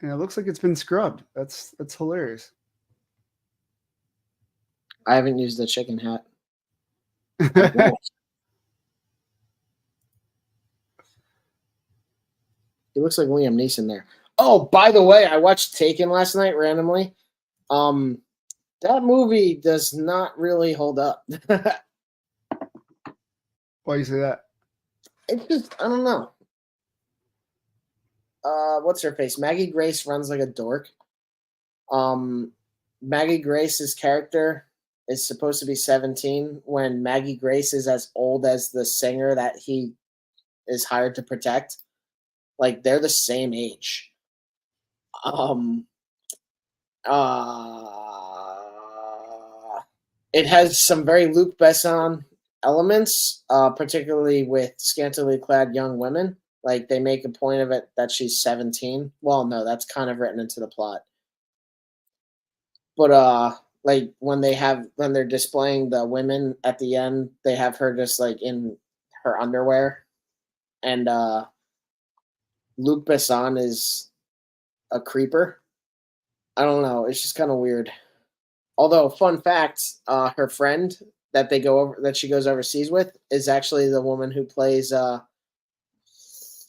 and it looks like it's been scrubbed. That's hilarious. I haven't used the chicken hat. He looks like Liam Neeson there. Oh, by the way, I watched Taken last night randomly. That movie does not really hold up. Why you say that? It's just, I don't know. What's her face? Maggie Grace runs like a dork. Maggie Grace's character is supposed to be 17 when Maggie Grace is as old as the singer that he is hired to protect. Like they're the same age. It has some very Luc Besson elements, particularly with scantily clad young women. Like they make a point of it that she's 17. Well, no, that's kind of written into the plot. But like when they're displaying the women at the end, they have her just like in her underwear. And Luc Besson is a creeper. I don't know. It's just kind of weird. Although, fun fact, her friend that she goes overseas with is actually the woman who plays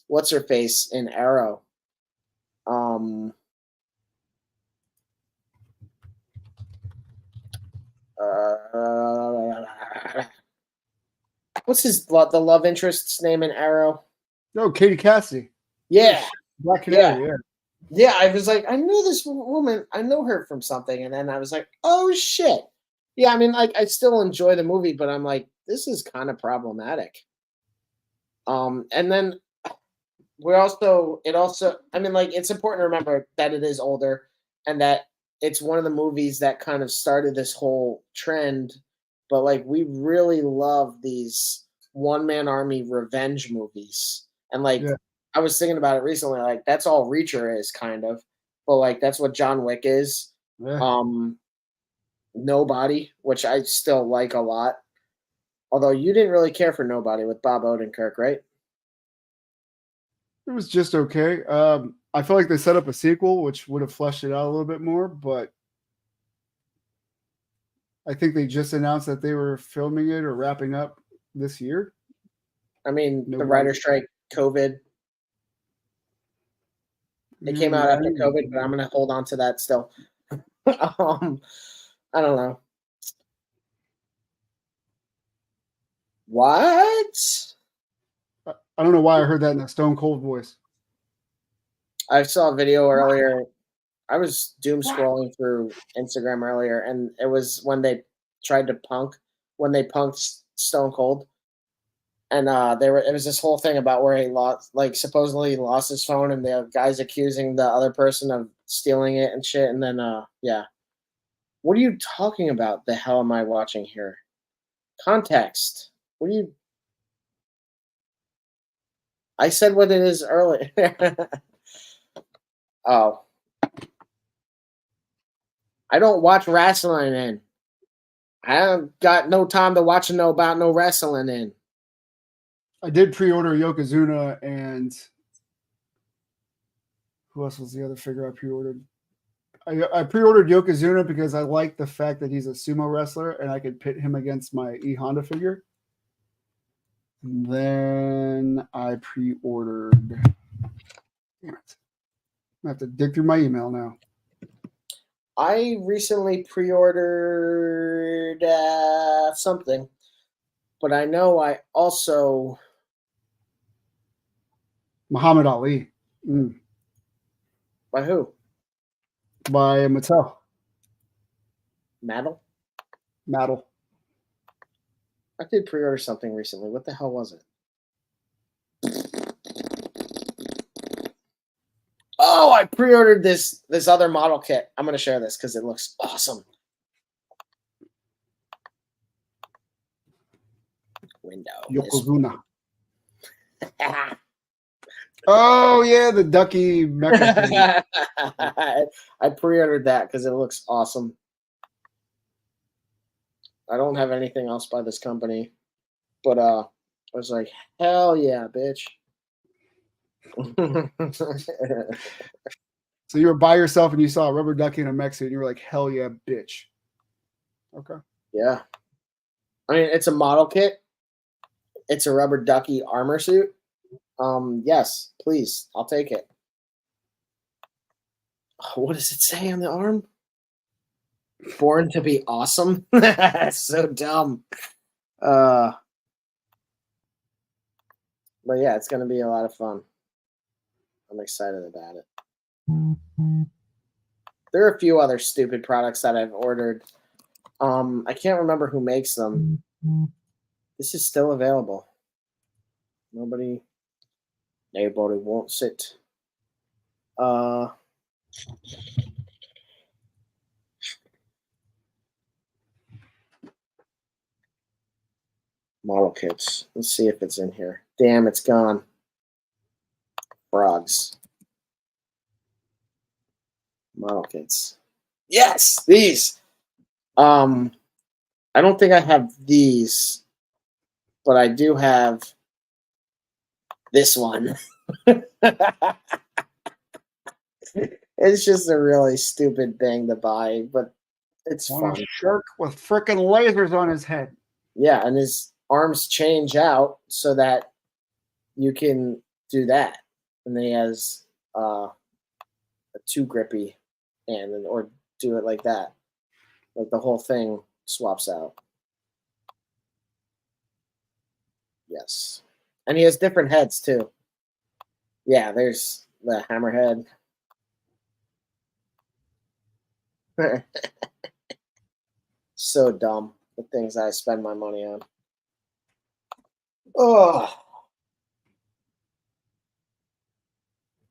what's her face in Arrow. What's the love interest's name in Arrow? No, Katie Cassidy. Yeah, Black Canary. Yeah. Yeah, I was like, I know this woman. I know her from something, and then I was like, oh shit. Yeah, I mean, like I still enjoy the movie, but I'm like, this is kind of problematic. And then I mean, like it's important to remember that it is older and that it's one of the movies that kind of started this whole trend. But like, we really love these one-man army revenge movies, and like. Yeah. I was thinking about it recently, like that's all Reacher is kind of, but like that's what John Wick is. Yeah. Nobody, which I still like a lot. Although you didn't really care for Nobody with Bob Odenkirk, right? It was just okay. I feel like they set up a sequel, which would have fleshed it out a little bit more, but I think they just announced that they were filming it or wrapping up this year. I mean, the Nobody- writer strike, COVID. It came out Yeah, after COVID, but I'm gonna hold on to that still. I don't know. What? I don't know why I heard that in a Stone Cold voice. I saw a video earlier. I was doom scrolling through Instagram earlier, and it was when they tried to punked Stone Cold, and it was this whole thing about where he lost, like supposedly he lost his phone, and the guy's accusing the other person of stealing it and shit, and then yeah. What are you talking about? The hell am I watching here? Context. What are you? I said what it is earlier. Oh. I don't watch wrestling in. I haven't got no time to watch about no wrestling in. I did pre-order Yokozuna, and who else was the other figure I pre-ordered? I pre-ordered Yokozuna because I like the fact that he's a sumo wrestler and I could pit him against my E Honda figure. And then I pre-ordered. Damn it. I have to dig through my email now. I recently pre-ordered something, but I know I also Muhammad Ali. By who? By Mattel. Mattel? Mattel. I did pre-order something recently. What the hell was it? Oh, I pre-ordered this other model kit. I'm gonna share this because it looks awesome. Window. Yokozuna. Oh yeah, the Ducky mecha. I pre-ordered that because it looks awesome. I don't have anything else by this company, but I was like, hell yeah, bitch. So you were by yourself and you saw a rubber ducky in a mech suit and you were like, hell yeah, bitch. Okay. Yeah. I mean, it's a model kit. It's a rubber ducky armor suit. Yes, please. I'll take it. What does it say on the arm? Born to be awesome? So dumb. But yeah, it's going to be a lot of fun. I'm excited about it. There are a few other stupid products that I've ordered. I can't remember who makes them. This is still available. Nobody wants it. Model kits. Let's see if it's in here. Damn, it's gone. Frogs. Model kits. Yes, these. I don't think I have these, but I do have this one. It's just a really stupid thing to buy, but it's fun. A shark with frickin' lasers on his head. Yeah, and his arms change out so that you can do that. And then he has a too grippy hand, or do it like that. Like the whole thing swaps out. Yes. And he has different heads too. Yeah, there's the hammerhead. So dumb, the things I spend my money on. Oh.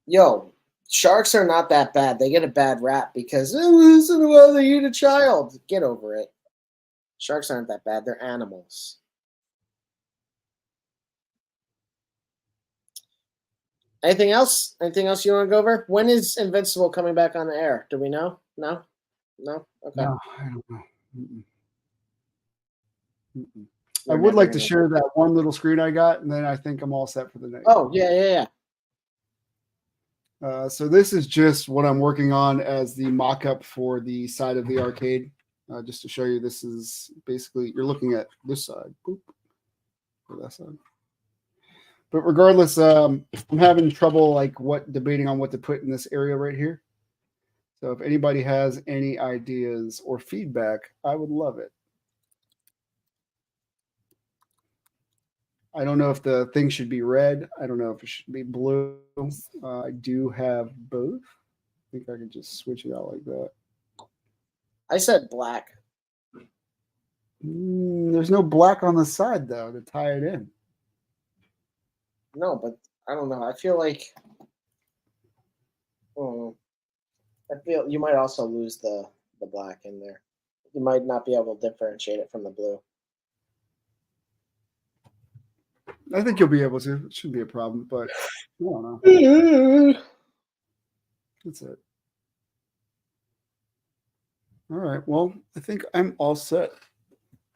Yo, sharks are not that bad. They get a bad rap because once in a while they eat a child. Get over it. Sharks aren't that bad. They're animals. Anything else? Anything else you want to go over? When is Invincible coming back on the air? Do we know? No? No? Okay. No, I don't know. I would like to share that one little screen I got, and then I think I'm all set for the night. Oh, yeah. So this is just what I'm working on as the mock-up for the side of the arcade. Just to show you, this is basically, you're looking at this side, boop, or that side. But regardless, I'm having trouble debating on what to put in this area right here. So if anybody has any ideas or feedback, I would love it. I don't know if the thing should be red. I don't know if it should be blue. I do have both. I think I can just switch it out like that. I said black. There's no black on the side, though, to tie it in. No, but I don't know. I feel like I feel you might also lose the black in there. You might not be able to differentiate it from the blue. I think you'll be able to. It shouldn't be a problem, but I don't know. That's it. All right. Well, I think I'm all set.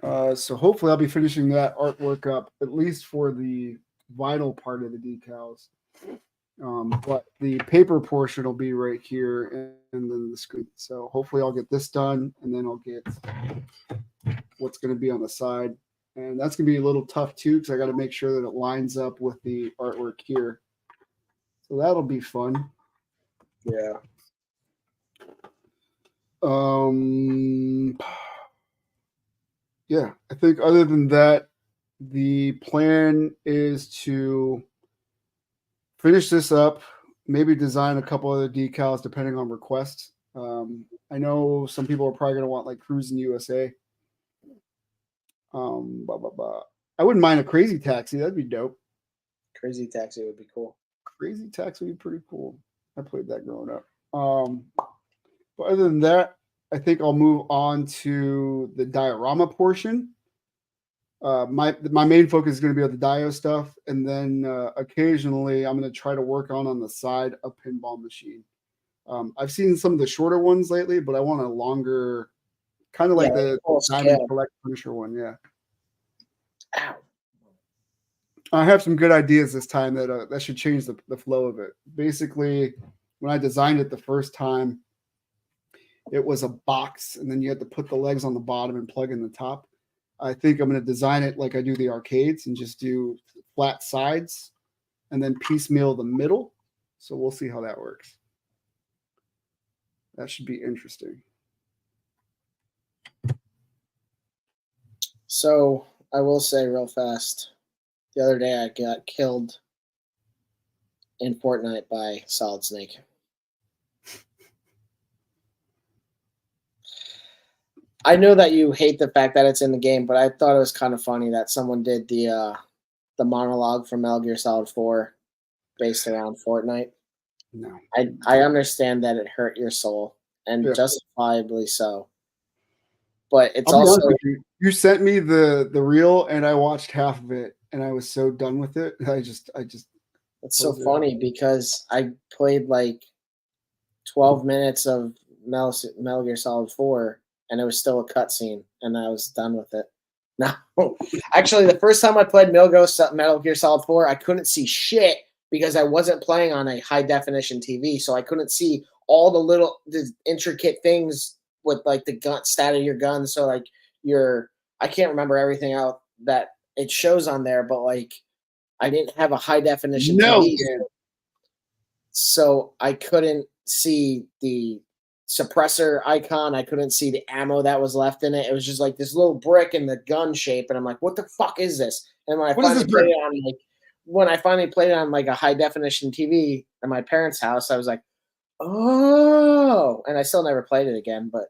So hopefully I'll be finishing that artwork up, at least for the vinyl part of the decals. But the paper portion will be right here and then the screen. So hopefully I'll get this done, and then I'll get what's going to be on the side. And that's going to be a little tough too, because I got to make sure that it lines up with the artwork here. So that'll be fun. Yeah. Yeah, I think other than that, the plan is to finish this up, maybe design a couple other decals depending on requests. I know some people are probably going to want like Cruising USA. I wouldn't mind a Crazy Taxi. That'd be dope. Crazy Taxi would be cool. Crazy Taxi would be pretty cool. I played that growing up. But other than that, I think I'll move on to the diorama portion. My main focus is going to be on the Dio stuff, and then occasionally I'm going to try to work on the side a pinball machine. I've seen some of the shorter ones lately, but I want a longer, kind of like the Diamond Collect Finisher one. Yeah. Ow. I have some good ideas this time that should change the flow of it. Basically, when I designed it the first time, it was a box, and then you had to put the legs on the bottom and plug in the top. I think I'm going to design it like I do the arcades and just do flat sides and then piecemeal the middle. So we'll see how that works. That should be interesting. So I will say real fast, the other day I got killed in Fortnite by Solid Snake. I know that you hate the fact that it's in the game, but I thought it was kind of funny that someone did the monologue from Metal Gear Solid 4 based around Fortnite. No. I understand that it hurt your soul, and justifiably so. But it's also you sent me the reel, and I watched half of it, and I was so done with it. I just it's so funny because I played like 12 minutes of Metal Gear Solid 4, and it was still a cutscene, and I was done with it. No, actually, the first time I played Metal Gear Solid 4, I couldn't see shit because I wasn't playing on a high definition TV, so I couldn't see all the intricate things with like the gun stat of your gun. So like I can't remember everything out that it shows on there, but like I didn't have a high definition TV, so I couldn't see the suppressor icon. I couldn't see the ammo that was left in it. It was just like this little brick in the gun shape, and I'm like, what the fuck is this? And when I finally played it on like a high definition TV at my parents' house, I was like, oh, and I still never played it again, but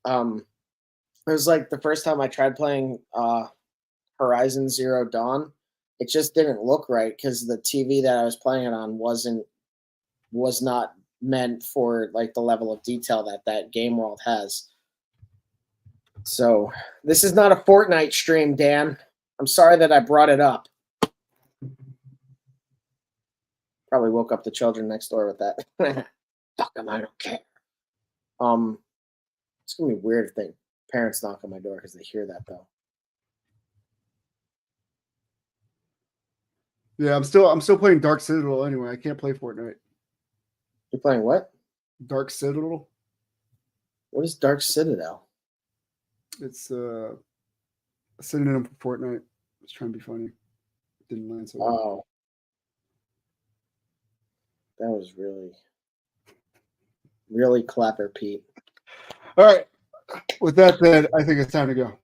it was like the first time I tried playing Horizon Zero Dawn. It just didn't look right because the TV that I was playing it on was not meant for like the level of detail that game world has. So this is not a Fortnite stream, Dan. I'm sorry that I brought it up. Probably woke up the children next door with that. Fuck them, I don't care. It's gonna be weird if parents knock on my door because they hear that though. Yeah, I'm still playing Dark Citadel anyway. I can't play Fortnite. You're playing what? Dark Citadel. What is Dark Citadel? It's a synonym for Fortnite. I was trying to be funny. Didn't land so well. Oh, that was really clever, Pete. All right. With that said, I think it's time to go.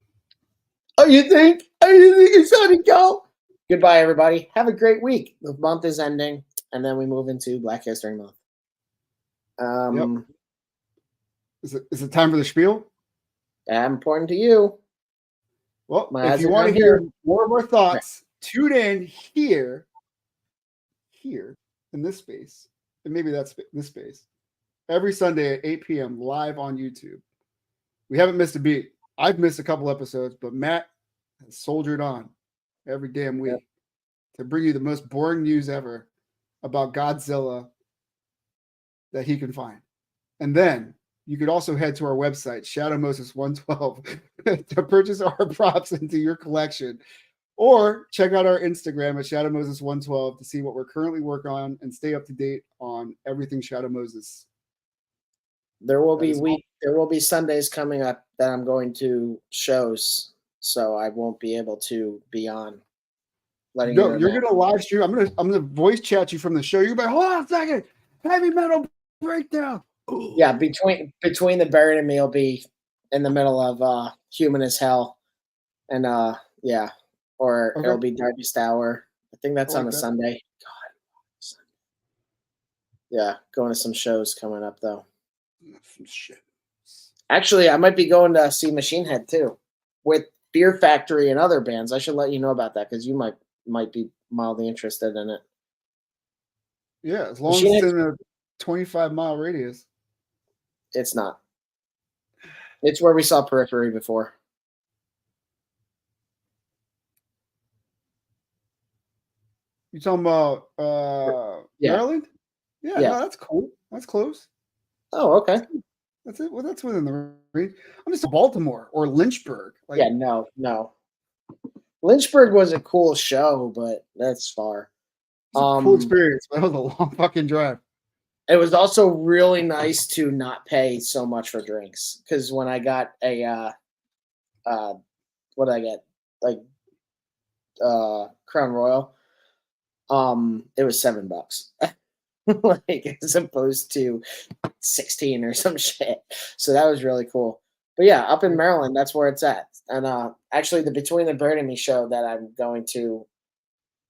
Oh, you think? It's time to go? Goodbye, everybody. Have a great week. The month is ending, and then we move into Black History Month. Yep. Is it time for the spiel? Important to you. Well, if you want to hear more of our thoughts, tune in here in this space, and maybe that's this space, every Sunday at 8 p.m. live on YouTube. We haven't missed a beat. I've missed a couple episodes, but Matt has soldiered on every damn week to bring you the most boring news ever about Godzilla that he can find. And then you could also head to our website, Shadow Moses 112, to purchase our props into your collection. Or check out our Instagram at Shadow Moses 112 to see what we're currently working on and stay up to date on everything Shadow Moses. There will be Sundays coming up that I'm going to shows, so I won't be able to be on. You're gonna live stream. I'm gonna voice chat you from the show. You're like, hold on a second, heavy metal breakdown. Ooh. Yeah, between the Buried and Me will be in the middle of Human as Hell, and or okay. It'll be Darkest Hour. I think that's on a Sunday. God, yeah, going to some shows coming up though. Some shit. Actually, I might be going to see Machine Head too, with Fear Factory and other bands. I should let you know about that because you might be mildly interested in it. Yeah, as long as it's in a 25-mile radius. It's not. It's where we saw Periphery before. You talking about Maryland? Yeah, no, that's cool. That's close. Oh, okay. That's it. Well, that's within the range. I'm just Baltimore or Lynchburg. Yeah, no. Lynchburg was a cool show, but that's far. It's a cool experience, but it was a long fucking drive. It was also really nice to not pay so much for drinks because when I got a what did I get? Like Crown Royal, it was $7. Like as opposed to 16 or some shit. So that was really cool. But yeah, up in Maryland, that's where it's at. And actually the Between the Bird and Me show that I'm going to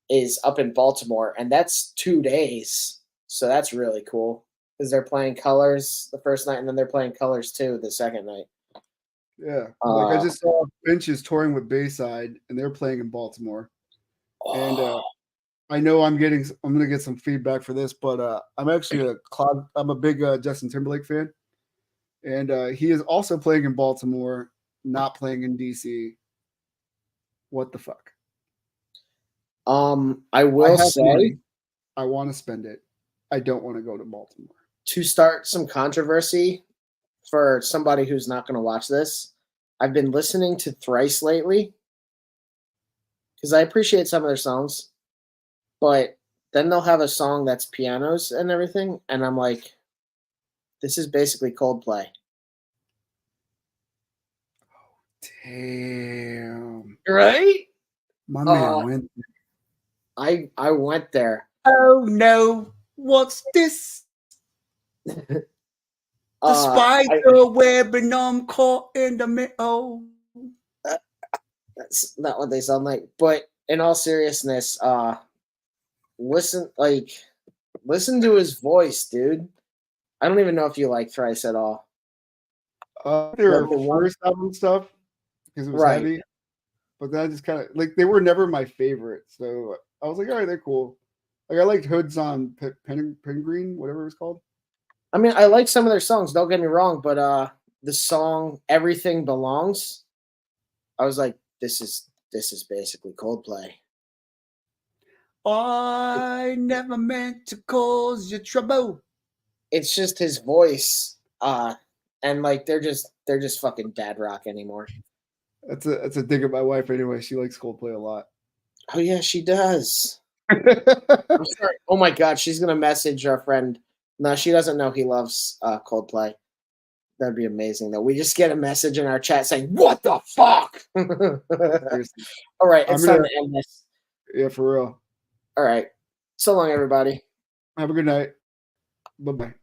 is up in Baltimore, and that's 2 days. So that's really cool because they're playing Colors the first night, and then they're playing Colors 2 the second night. Yeah, like I just saw Finch is touring with Bayside, and they're playing in Baltimore. And I know I'm going to get some feedback for this, but I'm actually I'm a big Justin Timberlake fan, and he is also playing in Baltimore, not playing in DC. What the fuck? I will say money. I want to spend it. I don't want to go to Baltimore. To start some controversy for somebody who's not going to watch this, I've been listening to Thrice lately because I appreciate some of their songs, but then they'll have a song that's pianos and everything, and I'm like, this is basically Coldplay. Oh, damn. Right? My man went there. I went there. Oh, no. What's this? The spider web and I'm caught in the middle. That's not what they sound like. But in all seriousness, listen to his voice, dude. I don't even know if you like Thrice at all. Their first album stuff because it was heavy, but then I just kind of like they were never my favorite. So I was like, all right, they're cool. Like I liked Hoods on Penguin, whatever it was called. I mean, I like some of their songs. Don't get me wrong, but the song "Everything Belongs," I was like, this is basically Coldplay. I never meant to cause you trouble. It's just his voice, and like they're just fucking dad rock anymore. That's a dig at my wife anyway. She likes Coldplay a lot. Oh yeah, she does. I'm sorry. Oh my god, she's gonna message our friend. No, she doesn't know he loves Coldplay. That'd be amazing, though. We just get a message in our chat saying, "What the fuck?" Seriously. All right, I'm it's time gonna, to end this. yeah, for real. All right, so long, everybody. Have a good night. Bye bye.